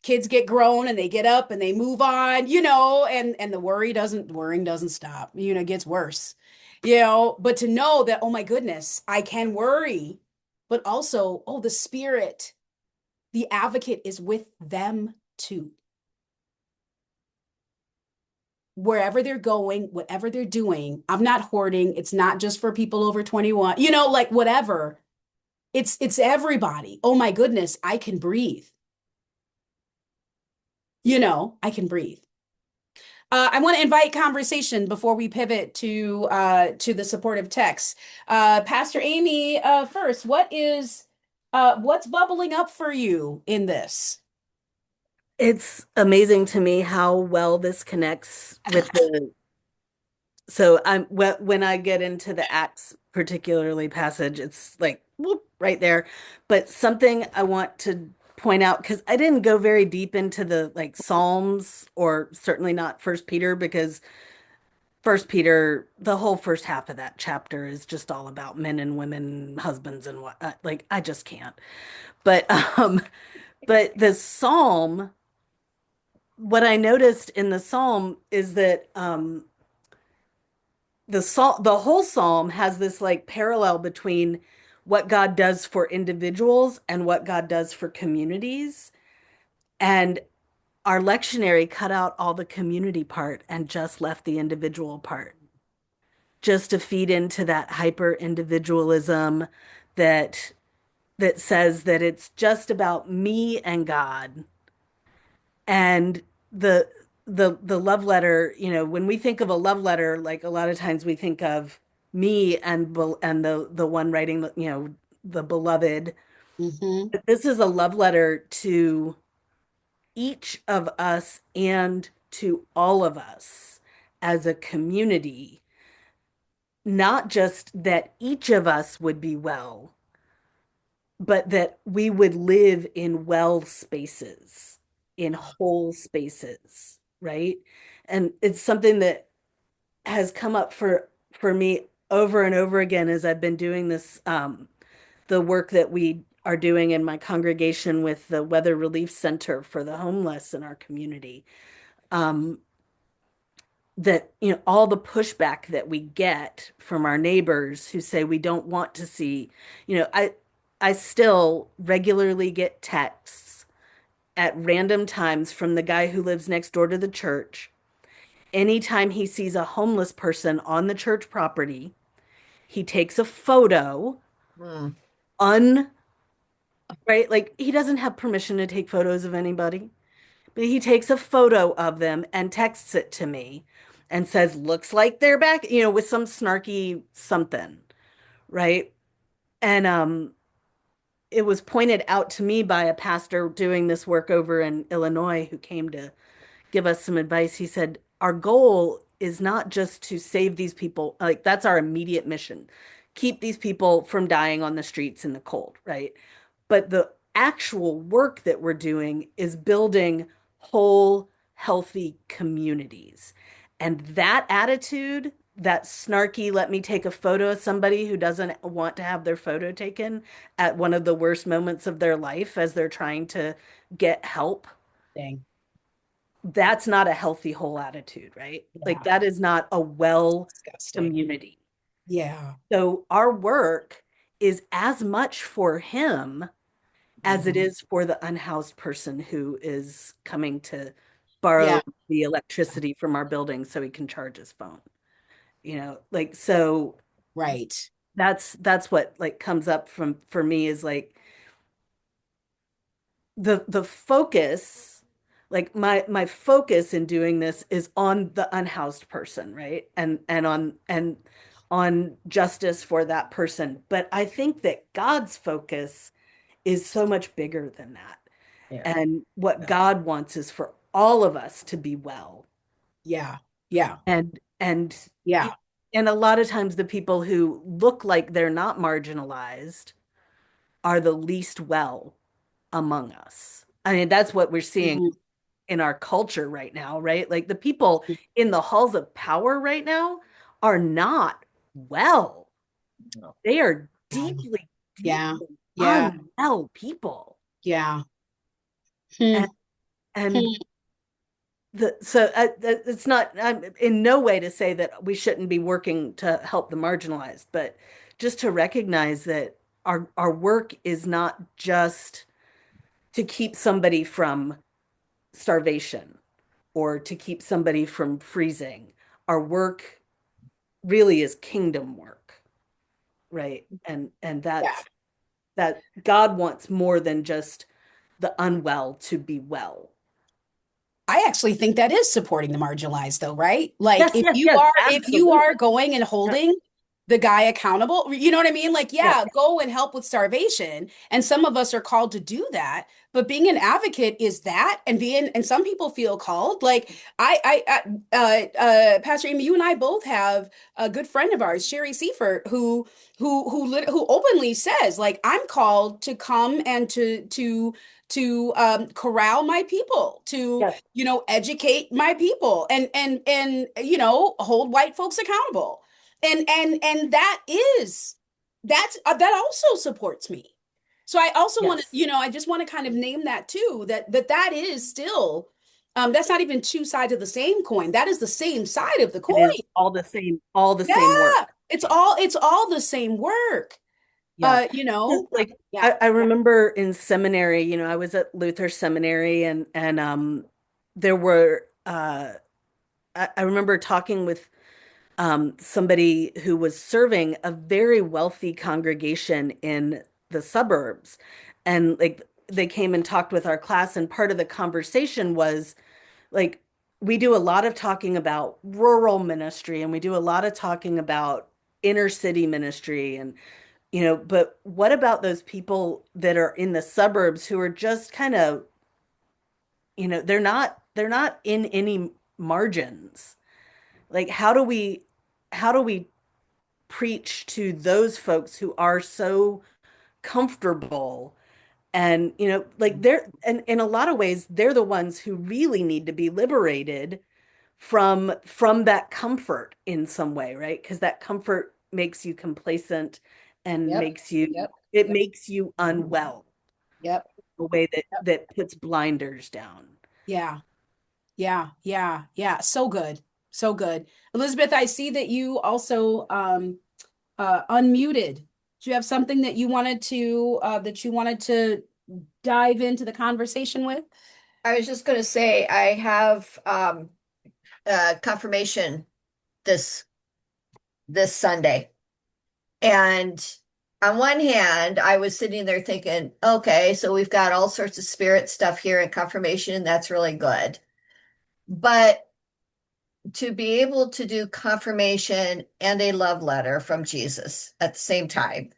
Kids get grown and they get up and they move on, and the worrying doesn't stop, it gets worse, but to know that, oh my goodness, I can worry, but also, oh, the spirit, the advocate is with them too. Wherever they're going, whatever they're doing, I'm not hoarding. It's not just for people over 21, like whatever. It's everybody. Oh my goodness, I can breathe. I can breathe. I want to invite conversation before we pivot to the supportive text. Pastor Aimée, first, what's bubbling up for you in this? It's amazing to me how well this connects with the so when I get into the Acts particularly passage, it's like whoop, right there. But something I want to point out because I didn't go very deep into the like Psalms or certainly not First Peter because First Peter, the whole first half of that chapter is just all about men and women, husbands and what like I just can't. But but the Psalm, what I noticed in the Psalm is that the whole psalm has this like parallel between what God does for individuals and what God does for communities. And our lectionary cut out all the community part and just left the individual part, just to feed into that hyper individualism that says that it's just about me and God. And the the love letter, when we think of a love letter, like a lot of times we think of me and the one writing, the beloved. Hmm. But this is a love letter to each of us and to all of us as a community, not just that each of us would be well, but that we would live in well spaces, in whole spaces, right? And it's something that has come up for me over and over again as I've been doing this, the work that we are doing in my congregation with the Weather Relief Center for the homeless in our community. Um, that all the pushback that we get from our neighbors who say we don't want to see, I still regularly get texts at random times from the guy who lives next door to the church. Anytime he sees a homeless person on the church property, he takes a photo, Mm. un right, like he doesn't have permission to take photos of anybody. But he takes a photo of them and texts it to me and says, looks like they're back, with some snarky something, right? And it was pointed out to me by a pastor doing this work over in Illinois who came to give us some advice. He said, our goal is not just to save these people, like that's our immediate mission. Keep these people from dying on the streets in the cold, right? But the actual work that we're doing is building whole, healthy communities. And that attitude, that snarky, let me take a photo of somebody who doesn't want to have their photo taken at one of the worst moments of their life as they're trying to get help, Dang. that's not a healthy whole attitude, right? Like Yeah. that is not a well Disgusting. community. Yeah. So our work is as much for him as it Mhm. is for the unhoused person who is coming to Yeah. borrow the electricity from our building so he can charge his phone. Like so Right. that's what like comes up from for me is like the focus, like my focus in doing this is on the unhoused person, right? And on justice for that person. But I think that God's focus is so much bigger than that. Yeah. And what Yeah. God wants is for all of us to be well. Yeah. Yeah. And Yeah. and a lot of times the people who look like they're not marginalized are the least well among us. I mean, that's what we're seeing Mhm. in our culture right now, right? Like the people in the halls of power right now are not well. No. They are Yeah. deeply, Yeah. deeply Yeah. unwell people. Yeah. And Hmm. and Hmm. it's not, I'm in no way to say that we shouldn't be working to help the marginalized, but just to recognize that our work is not just to keep somebody from starvation or to keep somebody from freezing. Our work really is kingdom work, right? And Yeah. that God wants more than just the unwell to be well. I actually think that is supporting the marginalized though, right? Like Yes, yes, yes, if you absolutely. are going and Yeah, holding the guy accountable, you know what I mean? Like, yeah, yeah, go and help with starvation. And some of us are called to do that. But being an advocate is that, and some people feel called. Like Pastor Amy, you and I both have a good friend of ours, Sherry Seifert, who openly says, like, I'm called to come and to corral my people, to yes. educate my people, and hold white folks accountable, and that also supports me. So I also want to, Yes. I just want to kind of name that too, that is still, that's not even two sides of the same coin. That is the same side of the It coin. is all the Yeah, same work. it's all the same work. Yeah. Like Yeah. I remember in seminary, I was at Luther Seminary and there were I remember talking with somebody who was serving a very wealthy congregation in the suburbs. And like they came and talked with our class, and part of the conversation was like, we do a lot of talking about rural ministry and we do a lot of talking about inner city ministry but what about those people that are in the suburbs who are just kind of, they're not in any margins. Like how do we preach to those folks who are so comfortable and like they're and in a lot of ways they're the ones who really need to be liberated from that comfort in some way, right? Because that comfort makes you complacent and Yep. makes you Yep. it Yep. makes you unwell, Yep. a way that Yep. that puts blinders down. Yeah. Yeah. Yeah. Yeah. So good. So good. Elizabeth, I see that you also unmuted. Do you have something that you wanted to dive into the conversation with? I was just going to say I have confirmation this this Sunday. And on one hand, I was sitting there thinking, okay, so we've got all sorts of spirit stuff here in confirmation, and that's really good. But to be able to do confirmation and a love letter from Jesus at the same time,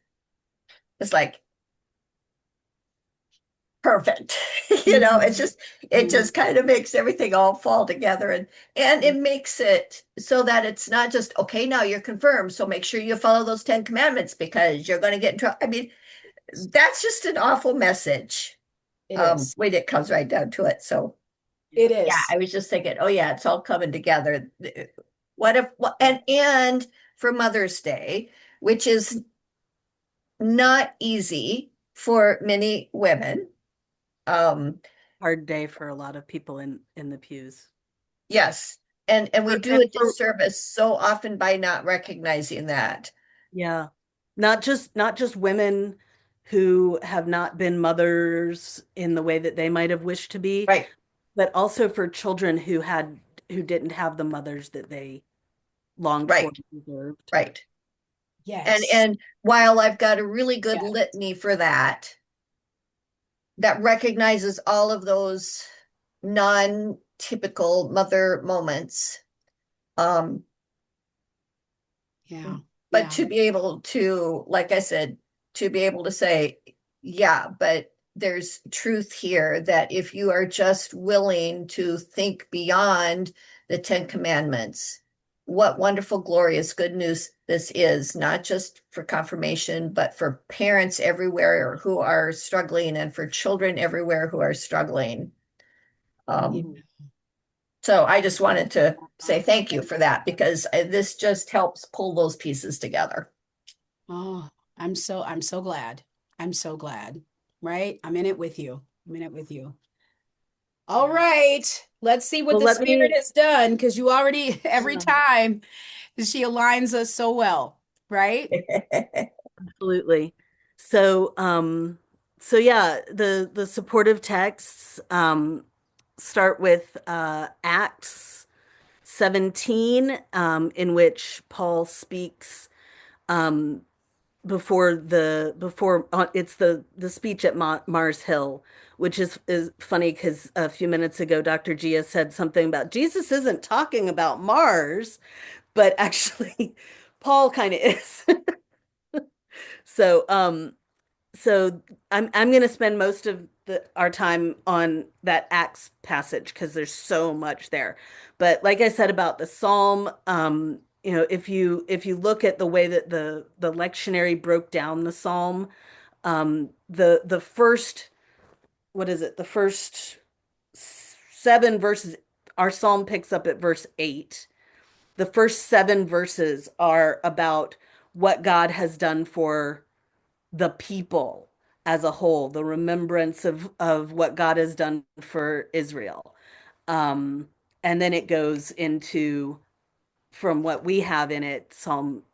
it's like perfect. It's Mhm. just it just kind of makes everything all fall together, and it makes it so that it's not just okay, now you're confirmed, so make sure you follow those 10 commandments because you're going to get in trouble. I mean, that's just an awful message It is. when it comes right down to it. So It yeah, is. I was just thinking, oh yeah, it's all coming together. What if and for Mother's Day, which is not easy for many women, um hard day for a lot of people in the pews. Yes. And we do And a for disservice so often by not recognizing that. Yeah. Not just women who have not been mothers in the way that they might have wished to be, Right, but also for children who didn't have the mothers that they longed for right, and deserved. right. And Yes. and while I've got a really good Yeah. litany for that, that recognizes all of those non-typical mother moments. Um, Yeah. but Yeah. to be able to, like I said, to be able to say, yeah, but there's truth here that if you are just willing to think beyond the Ten Commandments, what wonderful, glorious good news this is, not just for confirmation, but for parents everywhere who are struggling and for children everywhere who are struggling. Yeah. Um, so I just wanted to say thank you for that because this just helps pull those pieces together. Oh, I'm so glad. I'm so glad. Right? I'm in it with you. I'm in it with you. All Yeah. right. Let's see what Well, the let spirit me, has done because you already, every yeah, time, she aligns us so well. Right? absolutely. So, so yeah, the supportive texts start with Acts 17, in which Paul speaks um, before it's the speech at Mars Hill, which is funny because a few minutes ago Dr. Gia said something about Jesus isn't talking about Mars, but actually Paul kind of is. So so I'm going to spend most of our time on that Acts passage because there's so much there. But like I said about the Psalm, if you look at the way that the lectionary broke down the Psalm, the first what is it? The first 7 verses, our Psalm picks up at verse 8. The first 7 verses are about what God has done for the people as a whole, the remembrance of what God has done for Israel. Um, and then it goes into from what we have in it, Psalm,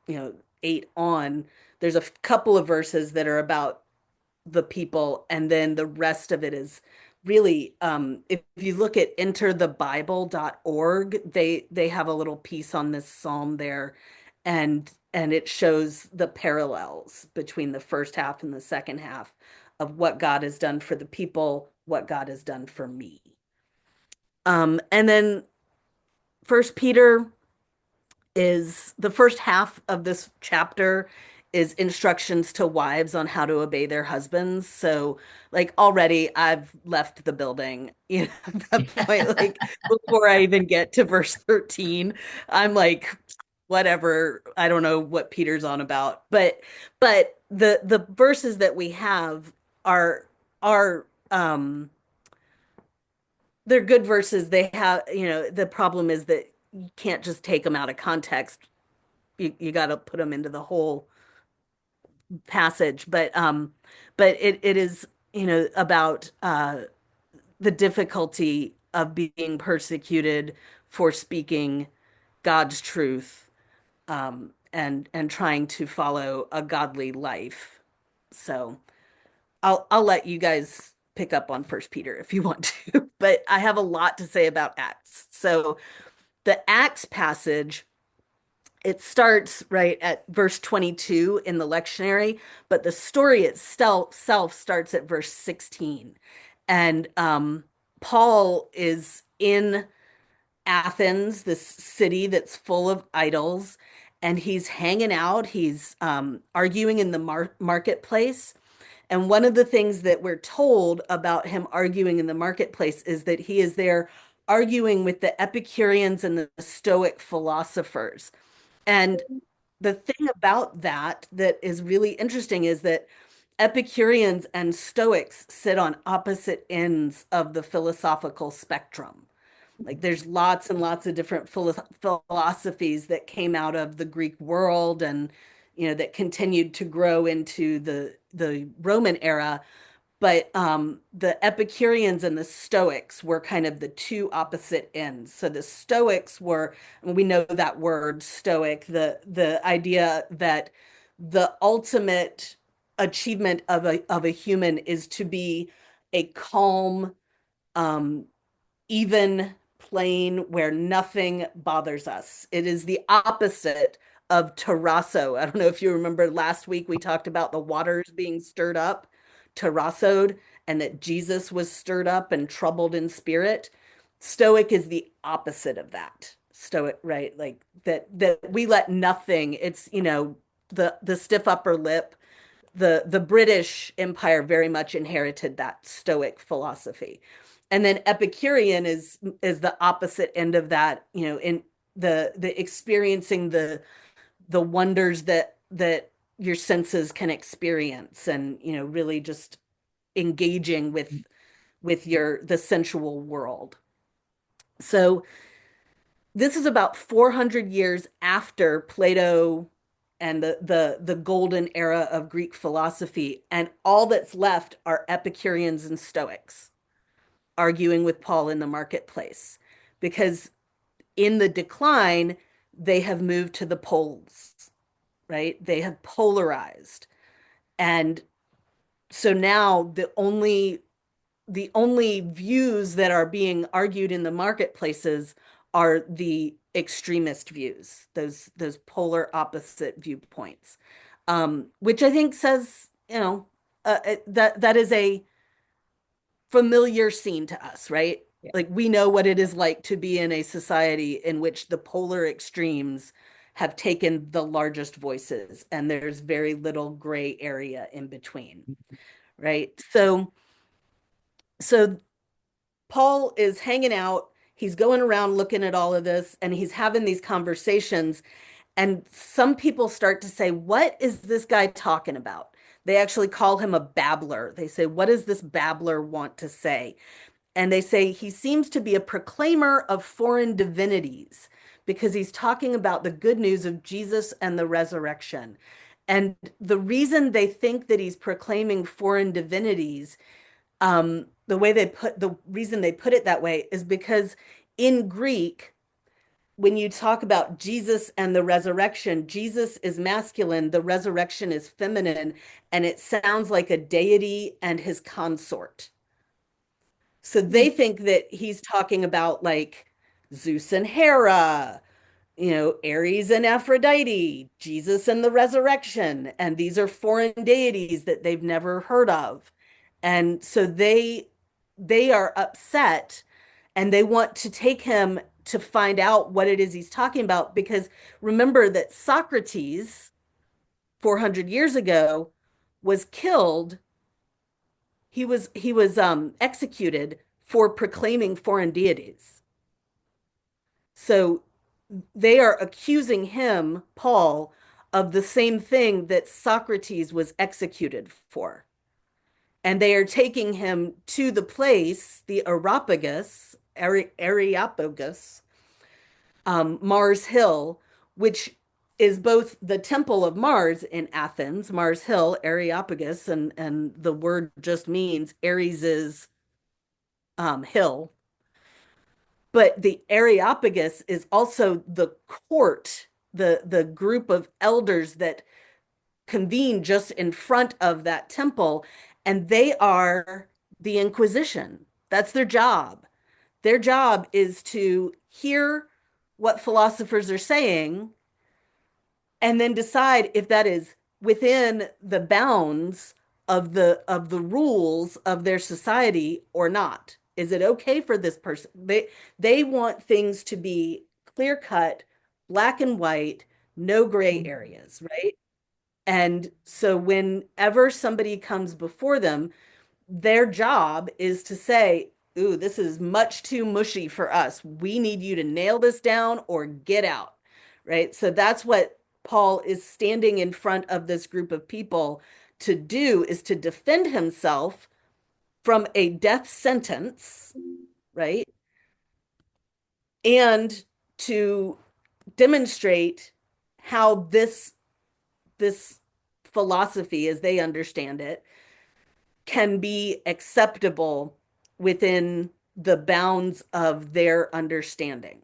8 on, there's a couple of verses that are about the people, and then the rest of it is really if you look at enterthebible.org, they have a little piece on this psalm there, and it shows the parallels between the first half and the second half of what God has done for the people, what God has done for me. And then First Peter is the first half of this chapter is instructions to wives on how to obey their husbands. So, like, already I've left the building, at that point, like, before I even get to verse 13, I'm like, whatever, I don't know what Peter's on about. But the verses that we have are they're good verses. They have, the problem is that you can't just take them out of context. You got to put them into the whole passage, but it is, about the difficulty of being persecuted for speaking God's truth, and trying to follow a godly life. So I'll let you guys pick up on First Peter if you want to, but I have a lot to say about Acts. So the Acts passage, it starts right at verse 22 in the lectionary, but the story itself starts at verse 16. And Paul is in Athens, this city that's full of idols, and he's hanging out. He's arguing in the marketplace. And one of the things that we're told about him arguing in the marketplace is that he is there arguing with the Epicureans and the Stoic philosophers. And the thing about that is really interesting is that Epicureans and Stoics sit on opposite ends of the philosophical spectrum. Like there's lots and lots of different philosophies that came out of the Greek world and that continued to grow into the Roman era, But the Epicureans and the Stoics were kind of the two opposite ends. So the Stoics were, and we know that word Stoic, the idea that the ultimate achievement of a human is to be a calm, um, even plane where nothing bothers us. It is the opposite of terrasso. I don't know if you remember last week we talked about the waters being stirred up, terrassoed, and that Jesus was stirred up and troubled in spirit. Stoic is the opposite of that. Stoic, right? Like that we let nothing, it's, the stiff upper lip. The British Empire very much inherited that Stoic philosophy. And then Epicurean is the opposite end of that, in the experiencing the wonders that your senses can experience, and really just engaging with your the sensual world. So this is about 400 years after Plato and the golden era of Greek philosophy, and all that's left are Epicureans and Stoics arguing with Paul in the marketplace, because in the decline they have moved to the poles, right? They have polarized. And so now the only views that are being argued in the marketplaces are the extremist views, those polar opposite viewpoints, which I think says, that is a familiar scene to us, right? Yeah. Like we know what it is like to be in a society in which the polar extremes have taken the largest voices, and there's very little gray area in between, right? So Paul is hanging out, he's going around looking at all of this, and he's having these conversations. And some people start to say, what is this guy talking about? They actually call him a babbler. They say, what does this babbler want to say? And they say he seems to be a proclaimer of foreign divinities because he's talking about the good news of Jesus and the resurrection. And the reason they think that he's proclaiming foreign divinities, the reason they put it that way is because in Greek, when you talk about Jesus and the resurrection, Jesus is masculine, the resurrection is feminine, and it sounds like a deity and his consort. So they think that he's talking about like Zeus and Hera, Ares and Aphrodite, Jesus and the resurrection, and these are foreign deities that they've never heard of. And so they are upset, and they want to take him to find out what it is he's talking about, because remember that Socrates 400 years ago was killed. He was executed for proclaiming foreign deities. So they are accusing him, Paul, of the same thing that Socrates was executed for. And they are taking him to the place, the Areopagus, Mars Hill, which is both the temple of Mars in Athens, Mars Hill, Areopagus, and the word just means Ares's hill. But the Areopagus is also the court, the group of elders that convene just in front of that temple, and they are the Inquisition. That's their job. Their job is to hear what philosophers are saying and then decide if that is within the bounds of the rules of their society or not. Is it okay for this person? They want things to be clear cut, black and white, no gray areas, right? And so whenever somebody comes before them, their job is to say, ooh, this is much too mushy for us. We need you to nail this down or get out, right? So that's what Paul is standing in front of this group of people to do, is to defend himself from a death sentence, right? And to demonstrate how this philosophy, as they understand it, can be acceptable within the bounds of their understanding,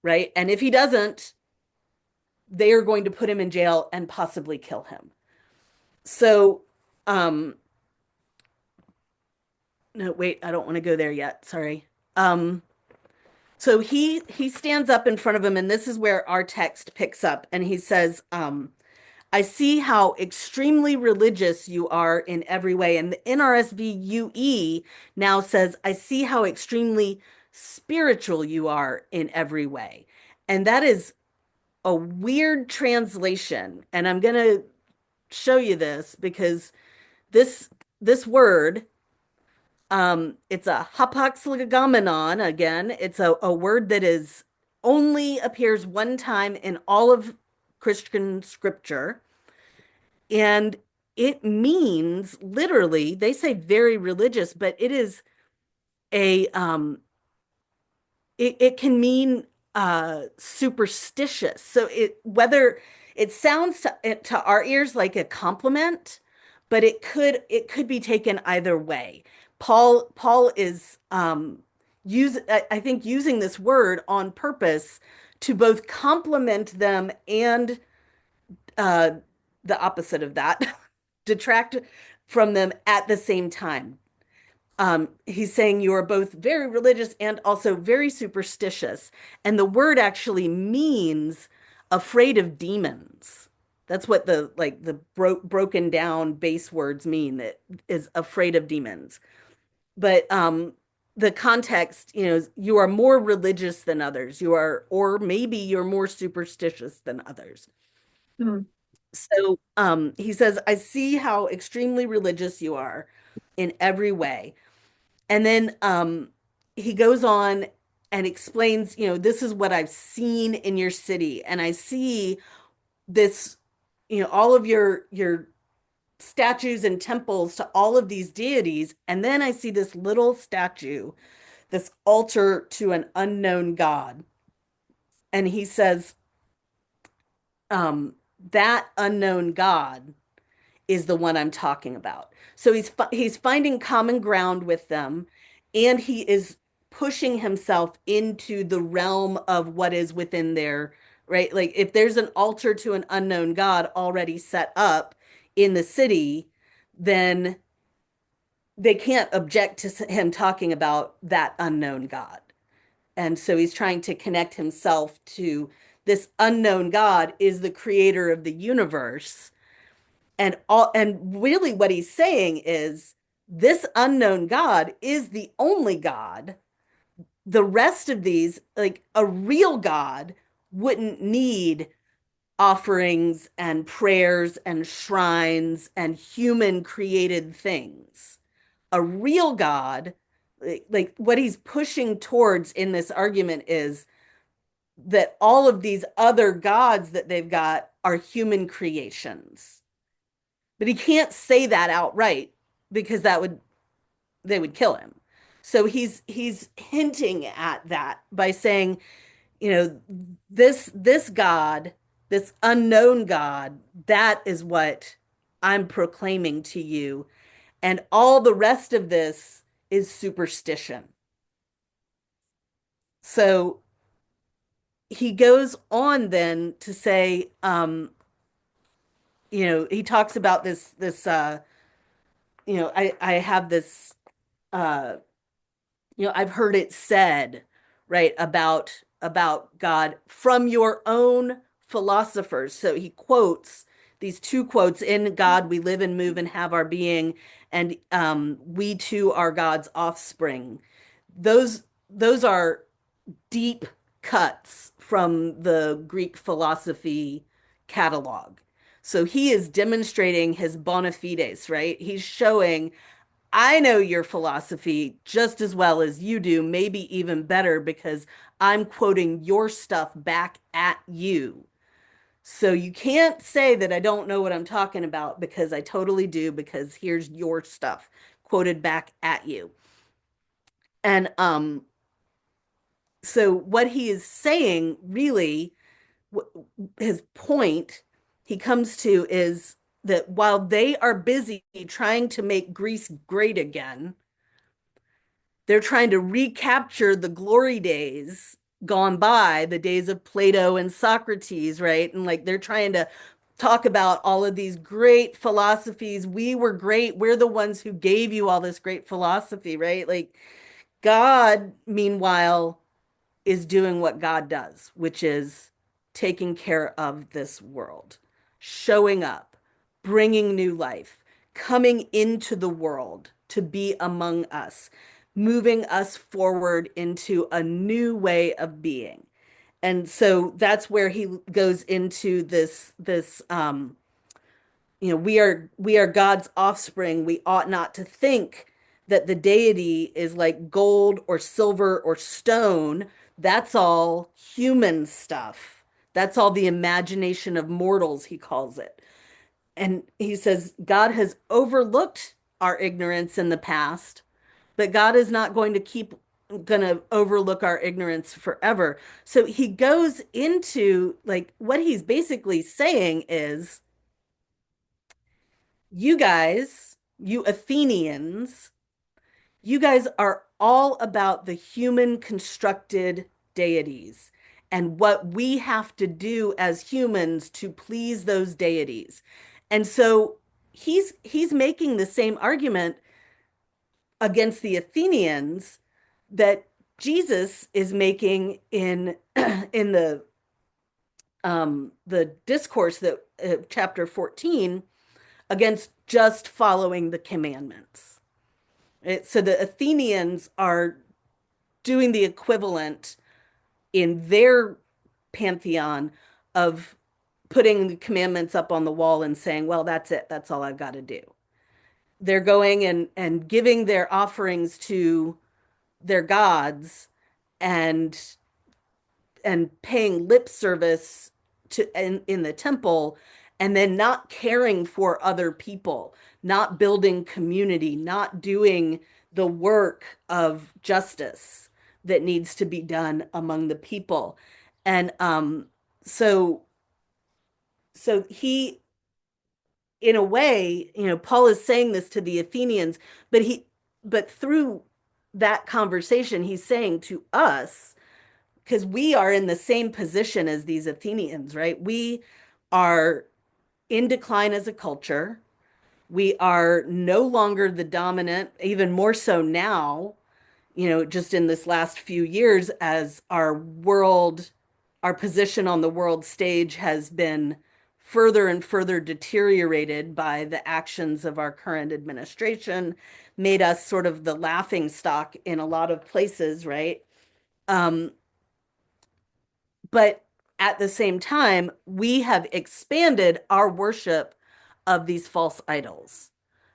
right? And if he doesn't, they are going to put him in jail and possibly kill him. So, no, wait, I don't want to go there yet. Sorry. Um, so he stands up in front of him, and this is where our text picks up, and he says, I see how extremely religious you are in every way. And the NRSV UE now says, I see how extremely spiritual you are in every way. And that is a weird translation. And I'm going to show you this because this this word, it's a hapax again. It's a word that is only appears one time in all of Christian scripture. And it means literally, they say very religious, but it is a it can mean superstitious. So it whether it sounds to our ears like a compliment, but it could be taken either way. Paul is I think using this word on purpose to both compliment them and uh the opposite of that, detract from them at the same time. He's saying you are both very religious and also very superstitious. And the word actually means afraid of demons. That's what the broken down base words mean, that is afraid of demons. But the context, is you are more religious than others. You are, or maybe you're more superstitious than others. Hmm. So he says, I see how extremely religious you are in every way. And then he goes on and explains, this is what I've seen in your city. And I see this, all of your statues and temples to all of these deities. And then I see this little statue, this altar to an unknown God. And he says, that unknown God is the one I'm talking about. So he's finding common ground with them, and he is pushing himself into the realm of what is within their, right? Like if there's an altar to an unknown God already set up in the city, then they can't object to him talking about that unknown God. And so he's trying to connect himself to this unknown God is the creator of the universe, and really what he's saying is this unknown God is the only God. The rest of these, like a real God, wouldn't need offerings and prayers and shrines and human created things. A real God, like what he's pushing towards in this argument is that all of these other gods that they've got are human creations. But he can't say that outright because they would kill him. So he's hinting at that by saying, you know, this God, this unknown God, that is what I'm proclaiming to you. And all the rest of this is superstition. So he goes on then to say, he talks about this I have this uh I've heard it said, right, about God from your own philosophers. So he quotes these two quotes: in God we live and move and have our being, and we too are God's offspring. Those are deep cuts from the Greek philosophy catalog. So he is demonstrating his bona fides, right? He's showing, I know your philosophy just as well as you do, maybe even better, because I'm quoting your stuff back at you. So you can't say that I don't know what I'm talking about, because I totally do, because here's your stuff quoted back at you. And so what he is saying, really, his point he comes to is that while they are busy trying to make Greece great again, they're trying to recapture the glory days gone by, the days of Plato and Socrates, right? And like they're trying to talk about all of these great philosophies. We were great. We're the ones who gave you all this great philosophy, right? Like God, meanwhile, is doing what God does, which is taking care of this world, showing up, bringing new life, coming into the world to be among us, moving us forward into a new way of being. And so that's where he goes into this, we are God's offspring. We ought not to think that the deity is like gold or silver or stone. That's all human stuff. That's all the imagination of mortals, he calls it. And he says God has overlooked our ignorance in the past, but God is not going to overlook our ignorance forever. So he goes into like what he's basically saying is you guys, you Athenians, you guys are all about the human constructed deities and what we have to do as humans to please those deities. And so he's making the same argument against the Athenians that Jesus is making in in the discourse that chapter 14 against just following the commandments. So the Athenians are doing the equivalent in their pantheon of putting the commandments up on the wall and saying, well, that's it. That's all I've got to do. They're going and giving their offerings to their gods and paying lip service to in the temple and then not caring for other people, not building community, not doing the work of justice that needs to be done among the people. And so so he in a way, Paul is saying this to the Athenians, but through that conversation, he's saying to us, because we are in the same position as these Athenians, right? We are in decline as a culture. We are no longer the dominant, even more so now, just in this last few years as our position on the world stage has been further and further deteriorated by the actions of our current administration, made us sort of the laughing stock in a lot of places, right? Um, But at the same time, we have expanded our worship of these false idols,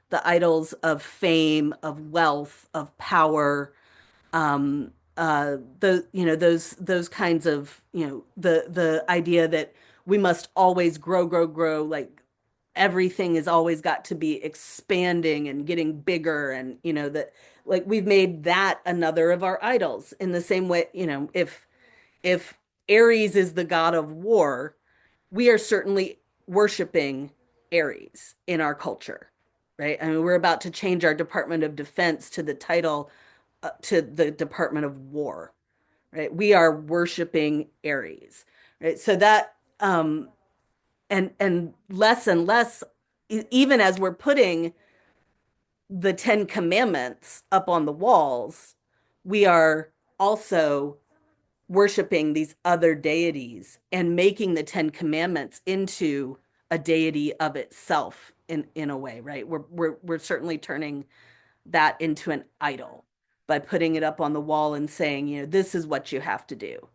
the idols of fame, of wealth, of power, those kinds of, the idea that we must always grow, grow, grow, like everything has always got to be expanding and getting bigger, and that like we've made that another of our idols in the same way, if Ares is the god of war, we are certainly worshiping Ares in our culture, right? I mean, we're about to change our Department of Defense to the title to the Department of War, right? We are worshiping Ares, right? So that and less, even as we're putting the Ten Commandments up on the walls, we are also worshiping these other deities and making the Ten Commandments into a deity of itself in a way, right? We're certainly turning that into an idol by putting it up on the wall and saying, this is what you have to do.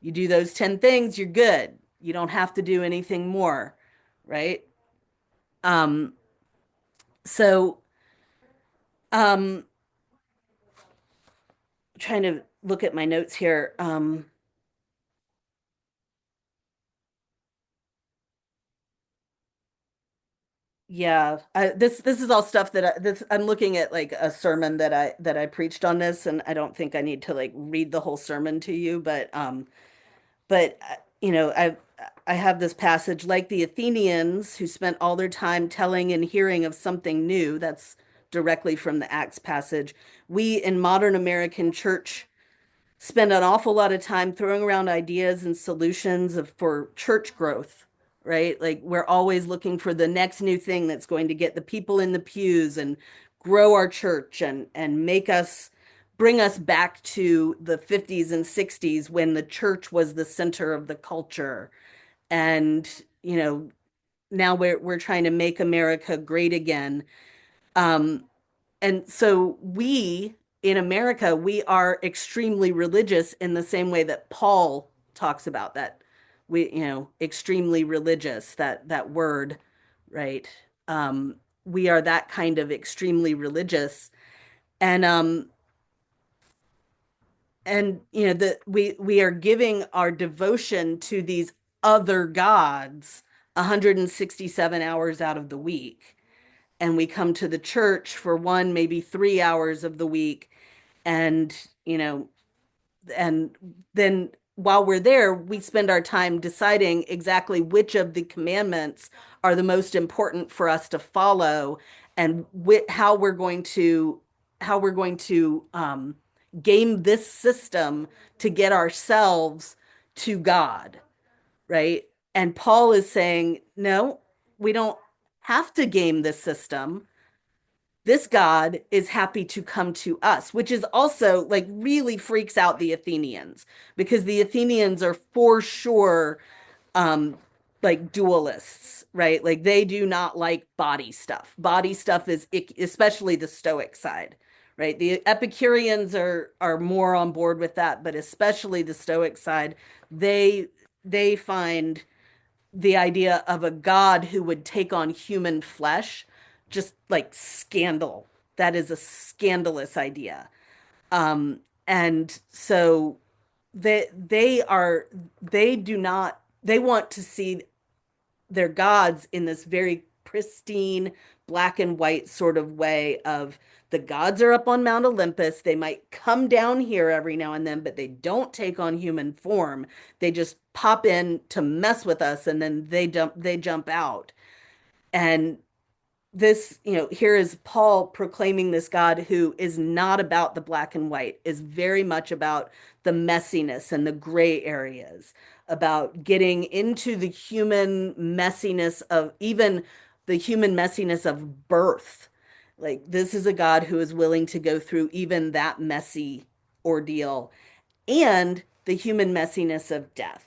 You do those 10 things, you're good. You don't have to do anything more, right? Um, so um trying to look at my notes here. Yeah, this is all stuff that I'm looking at like a sermon that I preached on this, and I don't think I need to like read the whole sermon to you, but I have this passage, like the Athenians who spent all their time telling and hearing of something new. That's directly from the Acts passage. We in modern American church spend an awful lot of time throwing around ideas and solutions for church growth, right? Like we're always looking for the next new thing that's going to get the people in the pews and grow our church and make us bring us back to the 50s and 60s when the church was the center of the culture. And, now we're trying to make America great again. Um, and so we in America, we are extremely religious in the same way that Paul talks about that. Extremely religious, that word, right? We are that kind of extremely religious. And we are giving our devotion to these other gods 167 hours out of the week. And we come to the church for one, maybe 3 hours of the week. And, and then while we're there, we spend our time deciding exactly which of the commandments are the most important for us to follow and how we're going to game this system to get ourselves to God, right? And Paul is saying, no, we don't have to game this system. This God is happy to come to us, which is also like really freaks out the Athenians because the Athenians are for sure um like dualists, right? Like they do not like body stuff. Body stuff is especially the Stoic side, right? The Epicureans are more on board with that, but especially the Stoic side, they they find the idea of a god who would take on human flesh just like scandal. That is a scandalous idea. And so they do not they want to see their gods in this very pristine black and white sort of way of the gods are up on Mount Olympus. They might come down here every now and then, but they don't take on human form. They just pop in to mess with us and then they jump out. And this, here is Paul proclaiming this God who is not about the black and white, is very much about the messiness and the gray areas, about getting into the human messiness of even the human messiness of birth. Like, this is a God who is willing to go through even that messy ordeal and the human messiness of death.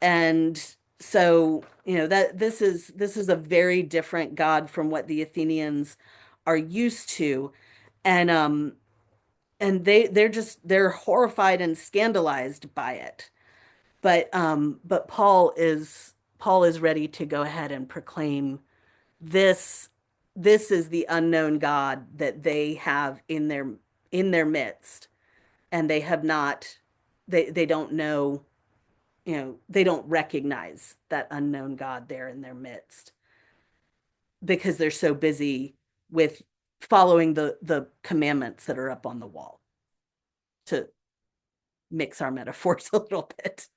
And so, that this is a very different God from what the Athenians are used to. And they're horrified and scandalized by it. But Paul is ready to go ahead and proclaim this this is the unknown God that they have in their midst, and they have not they don't know, they don't recognize that unknown God there in their midst because they're so busy with following the commandments that are up on the wall, to mix our metaphors a little bit.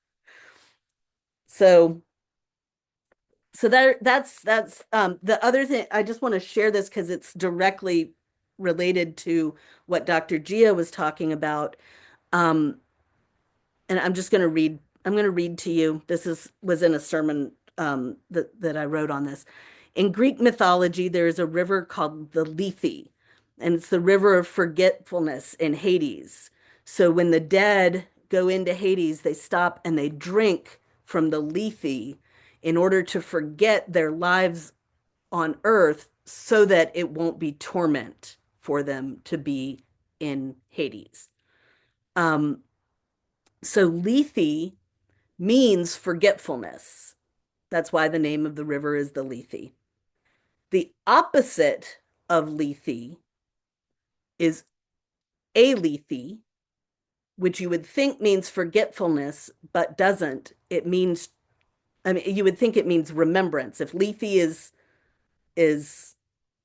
So that's the other thing. I just want to share this because it's directly related to what Dr. Gia was talking about. Um, and I'm going to read to you. Was in a sermon that I wrote on this. In Greek mythology, there is a river called the Lethe, and it's the river of forgetfulness in Hades. So when the dead go into Hades, they stop and they drink from the Lethe in order to forget their lives on earth so that it won't be torment for them to be in Hades. Um, so Lethe means forgetfulness. That's why the name of the river is the Lethe. The opposite of Lethe is Alethe, which you would think means forgetfulness, but doesn't. It means, I mean, you would think it means remembrance. If Lethe is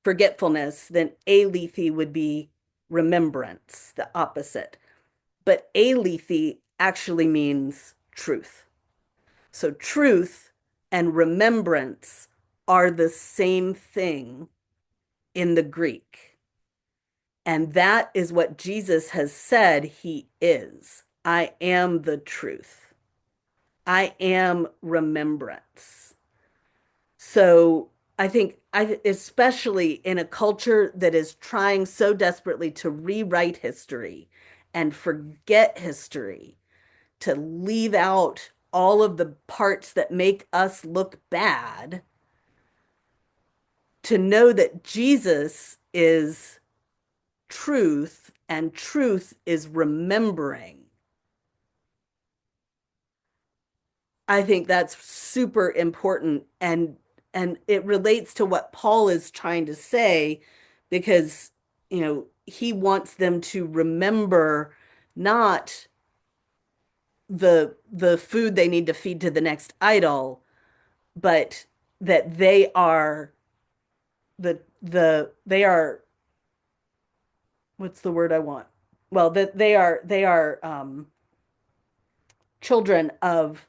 forgetfulness, then Alethe would be remembrance, the opposite. But Alethe actually means truth. So truth and remembrance are the same thing in the Greek. And that is what Jesus has said he is. I am the truth. I am remembrance. So I think especially in a culture that is trying so desperately to rewrite history and forget history, to leave out all of the parts that make us look bad, to know that Jesus is truth and truth is remembering. I think that's super important, and it relates to what Paul is trying to say because he wants them to remember not the food they need to feed to the next idol, but that they are they are, what's the word I want? Well, that they are children of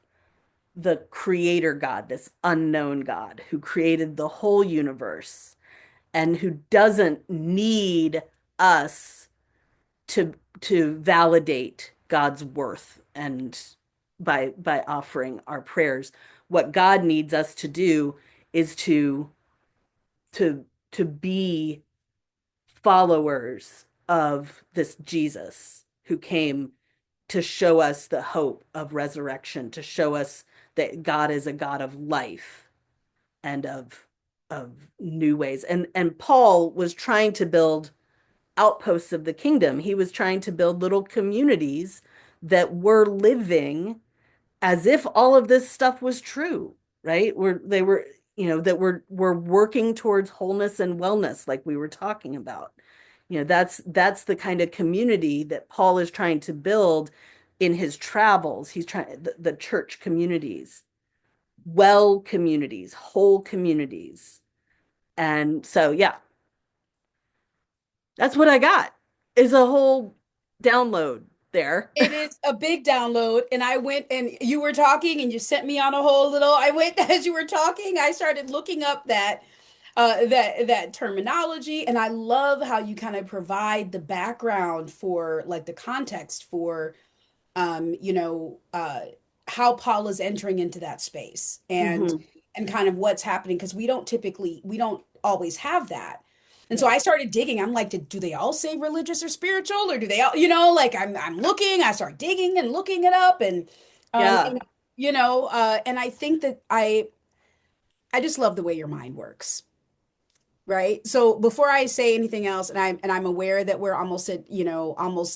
the creator God, this unknown God who created the whole universe and who doesn't need us to validate God's worth and by offering our prayers. What God needs us to do is to be followers of this Jesus who came to show us the hope of resurrection, to show us that God is a God of life and of new ways. And Paul was trying to build outposts of the kingdom. He was trying to build little communities that were living as if all of this stuff was true, right? Where they were, that we're working towards wholeness and wellness, like we were talking about. That's the kind of community that Paul is trying to build in his travels. He's trying the church communities, well communities, whole communities. And so, yeah, that's what I got is a whole download there. It is a big download. And I went and you were talking and you sent me on a whole little, I went as you were talking, I started looking up that terminology. And I love how you kind of provide the background for like the context for um, you know, uh, how Paul is entering into that space Hmm. and kind of what's happening because we don't always have that. And so Yeah. I started digging. I'm like, do they all say religious or spiritual, or do they all, like I'm looking. I start digging and looking it up, Yeah. and and I think that I just love the way your mind works. Right. So before I say anything else, and I'm aware that we're almost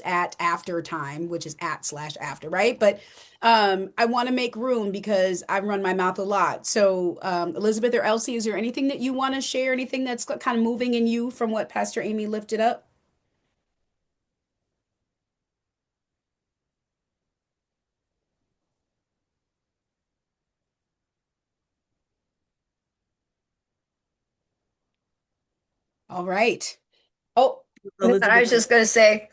at after time, which is at/after, right? But I want to make room because I've run my mouth a lot. So Elizabeth or Elsie, is there anything that you want to share? Anything that's kind of moving in you from what Pastor Aimée lifted up? All right. Oh, And I Elizabeth. was just going to say,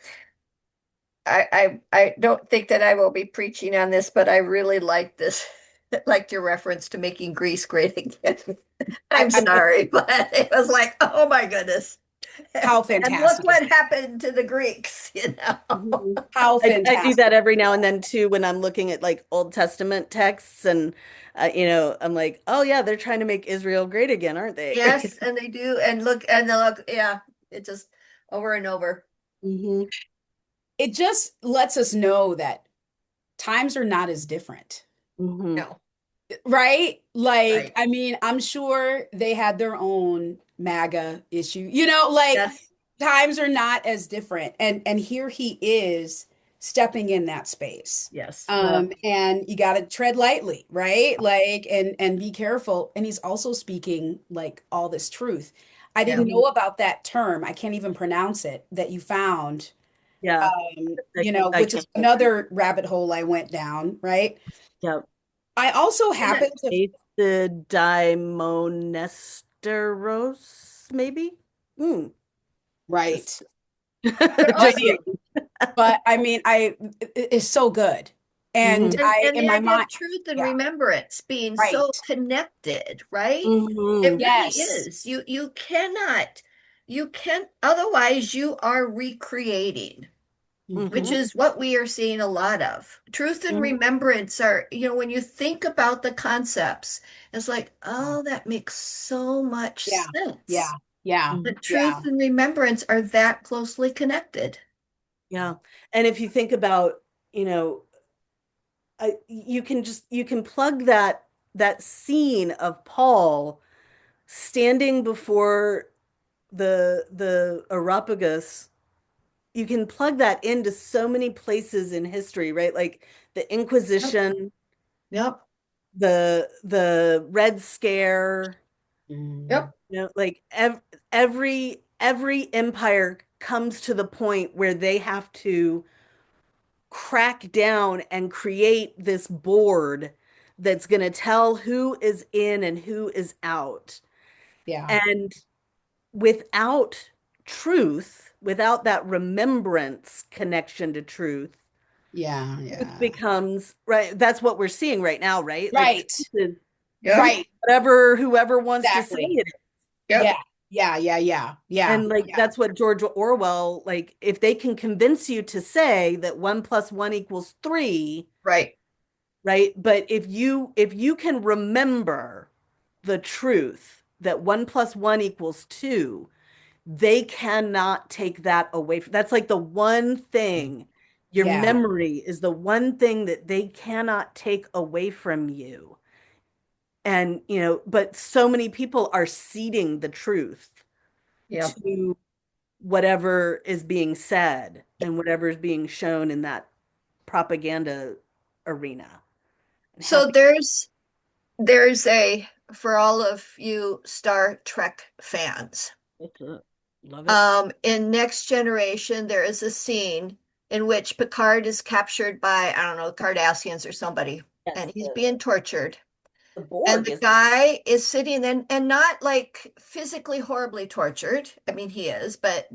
I don't think that I will be preaching on this, but I really like this, like your reference to making Greece great again. I'm I sorry, but it was like, oh my goodness. how And look fantastic is what that? happened to the Greeks, Mhm. How I do that fantastic. every now and then too when I'm looking at like Old Testament texts and I'm like, oh yeah, they're trying to make Israel great again, aren't they? Yes, and they do. And look, and they look, yeah, it just over and over. Hmm. It just lets us know that times are not as different. Hmm. No, Right? Like, right. I mean, I'm sure they had their own MAGA issue. Like Yes, times are not as different. And here he is stepping in that space. Yes. Well, And you got to tread lightly, right? Like and be careful. And he's also speaking like all this truth. I yeah. didn't mhm. know about that term. I can't even pronounce it that you found. Yeah. I Which is can't. another rabbit hole I went down, right? Yeah. I also And happen to Aethydimonesterose, maybe? Just right. but just also, saying. But I mean, it's so good. And Hmm. I, And in the my idea mind, of truth and yeah, remembrance being so right. connected, right? It Hmm. really Yes. is. You cannot, you can't, otherwise you are recreating, which Hmm. Hmm. is what we are seeing a lot of. Truth and Hmm. remembrance are, when you think about the concepts, it's like, oh, that makes so much Yeah, yeah, sense. yeah, But yeah, truth and remembrance are that closely connected. Yeah. And if you think about, you know, you can plug that scene of Paul standing before the Areopagus. You can plug that into so many places in history, right? Like the Yep. Inquisition, Yep. the Red Scare, mm, Yep. like every empire comes to the point where they have to crack down and create this board that's going to tell who is in and who is out. yeah, And without truth, without that remembrance connection to truth, yeah, truth yeah. becomes right. That's what we're seeing right now, right? Like Right, truth is Yep. right, whatever whoever wants to say exactly. it is. Yeah, Yep. yeah, yeah, yeah, yeah, And like yeah, that's what George Orwell, like if they can convince you to say that one plus one equals three, Right. right? But if you can remember the truth that one plus one equals two, they cannot take that away from. That's like the one thing. Your yeah, memory is the one thing that they cannot take away from you. And, but so many people are ceding the truth Yep. to whatever is being said and whatever is being shown in that propaganda arena and So happy. there's a for all of you Star Trek fans. Love it. In Next Generation, there is a scene in which Picard is captured by, I don't know, Cardassians or somebody, Yes, and he's the being tortured. the And Borg the is. guy is sitting and not like physically horribly tortured. I mean, he is, but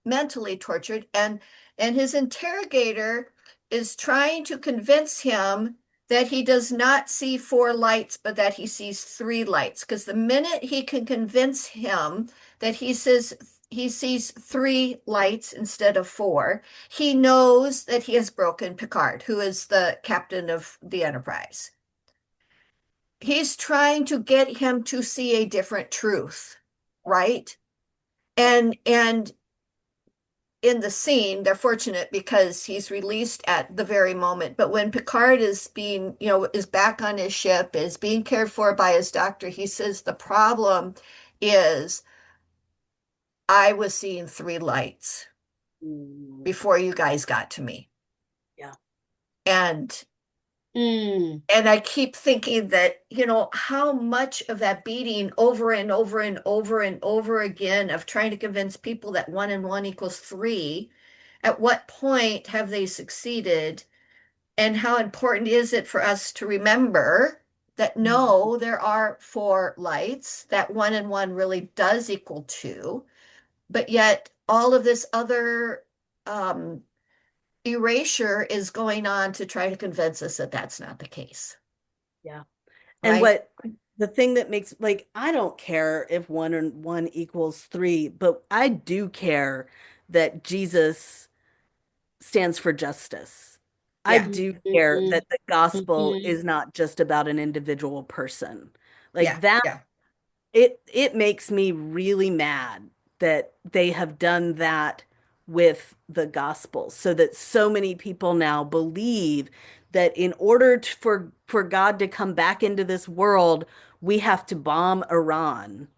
mentally tortured. And his interrogator is trying to convince him that he does not see four lights, but that he sees three lights. Because the minute he can convince him that he sees three lights instead of four, he knows that he has broken Picard, who is the captain of the Enterprise. He's trying to get him to see a different truth, right? Yep. And in the scene, they're fortunate because he's released at the very moment. But when Picard is is back on his ship, is being cared for by his doctor, he says the problem is I was seeing three lights Mm, before you guys got to me. yeah. And mm, And I keep thinking that, how much of that beating over and over and over and over again of trying to convince people that one and one equals three, at what point have they succeeded? And how important is it for us to remember that Mhm. no, there are four lights, that one and one really does equal two, but yet all of this other um, erasure is going on to try to convince us that that's not the case, Yeah. And right? what the thing that makes, like, I don't care if one and one equals three, but I do care that Jesus stands for justice. I Yeah. do care mm, that the gospel mm, is not just about an individual person. Like Yeah, that, yeah, it makes me really mad that they have done that with the gospel, so that so many people now believe that in order for God to come back into this world, we have to bomb Iran.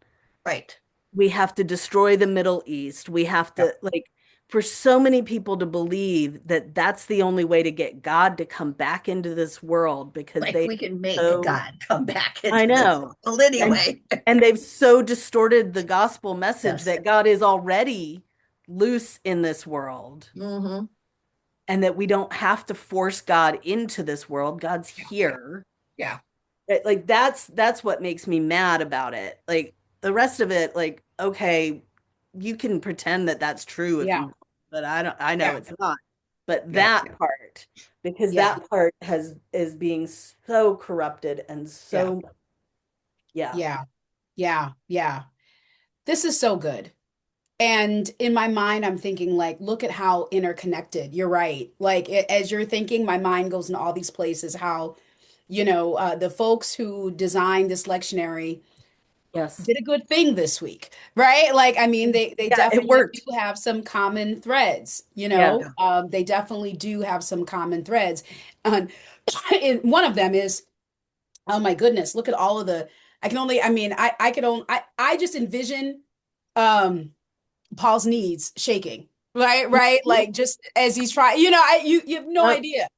right. We have to destroy the Middle East. We have to, Yep. like, for so many people to believe that that's the only way to get God to come back into this world because Like they we can make so, God come back I into this know. world And anyway. and they've so distorted the gospel message Yes. that God is already loose in this world Hmm. and that we don't have to force God into this world. God's Yeah, here. yeah, Like that's what makes me mad about it. Like the rest of it, like, okay, you can pretend that that's true if yeah, you want, but I don't, I know yeah. it's not. but Yeah. that part, because Yeah. that part is being so corrupted and Yeah. so, yeah. Yeah. Yeah. Yeah. This is so good. And in my mind, I'm thinking, like, look at how interconnected. You're right. Like, as you're thinking, my mind goes in all these places. How, the folks who designed this lectionary Yes. did a good thing this week, right? Like, I mean, they Yeah, it definitely do worked. have some common threads, Yeah. they definitely do have some common threads. And one of them is, oh my goodness, look at all of the, I can only, I mean, I could only, I just envision, um, Paul's knees shaking, right? Right. Like just as he's trying, you have no Uh, idea.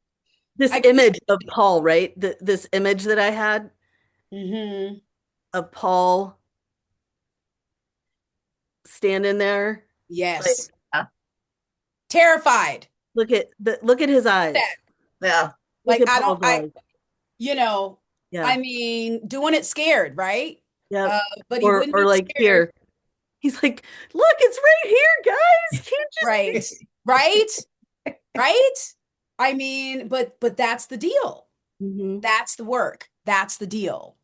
this I can image of Paul, right? This image that I had hmm of Paul standing there, like, Yes. Yeah. Terrified. look at his That eyes. Yeah. Look like at Paul's eyes. you know, Yeah. I mean, doing it scared, right? Yep. Uh, but he wouldn't Or be like scared. here. He's like, look, it's right here, guys. Can't you Right. see? Right. Right. I mean, but that's the deal. Hmm. That's the work. That's the deal.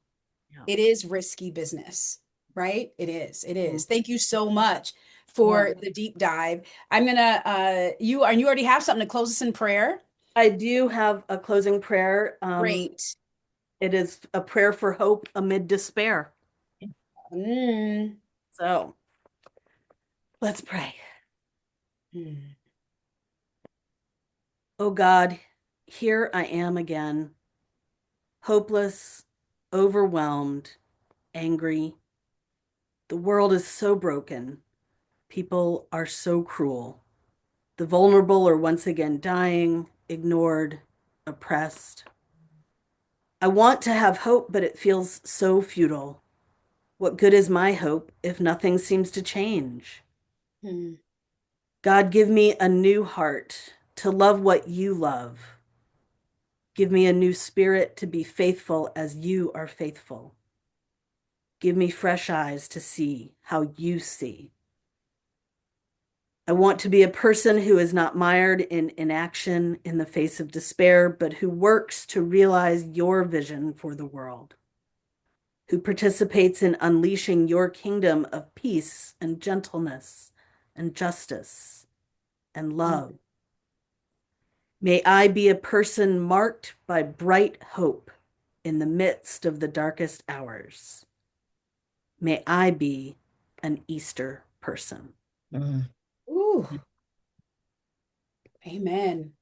Yeah. It is risky business, right? It is. It Mhm. is. Thank you so much Yeah. for the deep dive. I'm gonna you already have something to close us in prayer. I do have a closing prayer. Great. It is a prayer for hope amid despair. Mm. So let's pray. Mm. Oh God, here I am again, hopeless, overwhelmed, angry. The world is so broken. People are so cruel. The vulnerable are once again dying, ignored, oppressed. I want to have hope, but it feels so futile. What good is my hope if nothing seems to change? Mm. God, give me a new heart to love what you love. Give me a new spirit to be faithful as you are faithful. Give me fresh eyes to see how you see. I want to be a person who is not mired in inaction in the face of despair, but who works to realize your vision for the world, who participates in unleashing your kingdom of peace and gentleness and justice and Mm. love. May I be a person marked by bright hope in the midst of the darkest hours. May I be an Easter person. Mm. Ooh. Amen.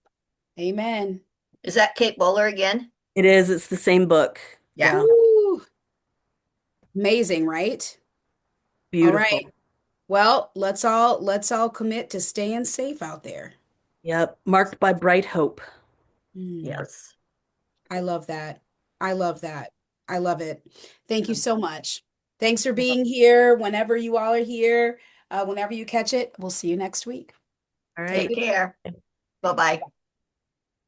Amen. Is that Kate Bowler again? It is, it's the same book. Yeah. Yeah, Ooh. Amazing, right? All beautiful. right. Well, let's all commit to staying safe out there. Yep, marked by bright hope. Mm. Yes. I love that. I love that. I love it. Thank you so much. Thanks for being here. Whenever you all are here, whenever you catch it, we'll see you next week. All Take Take right. good care. Bye-bye.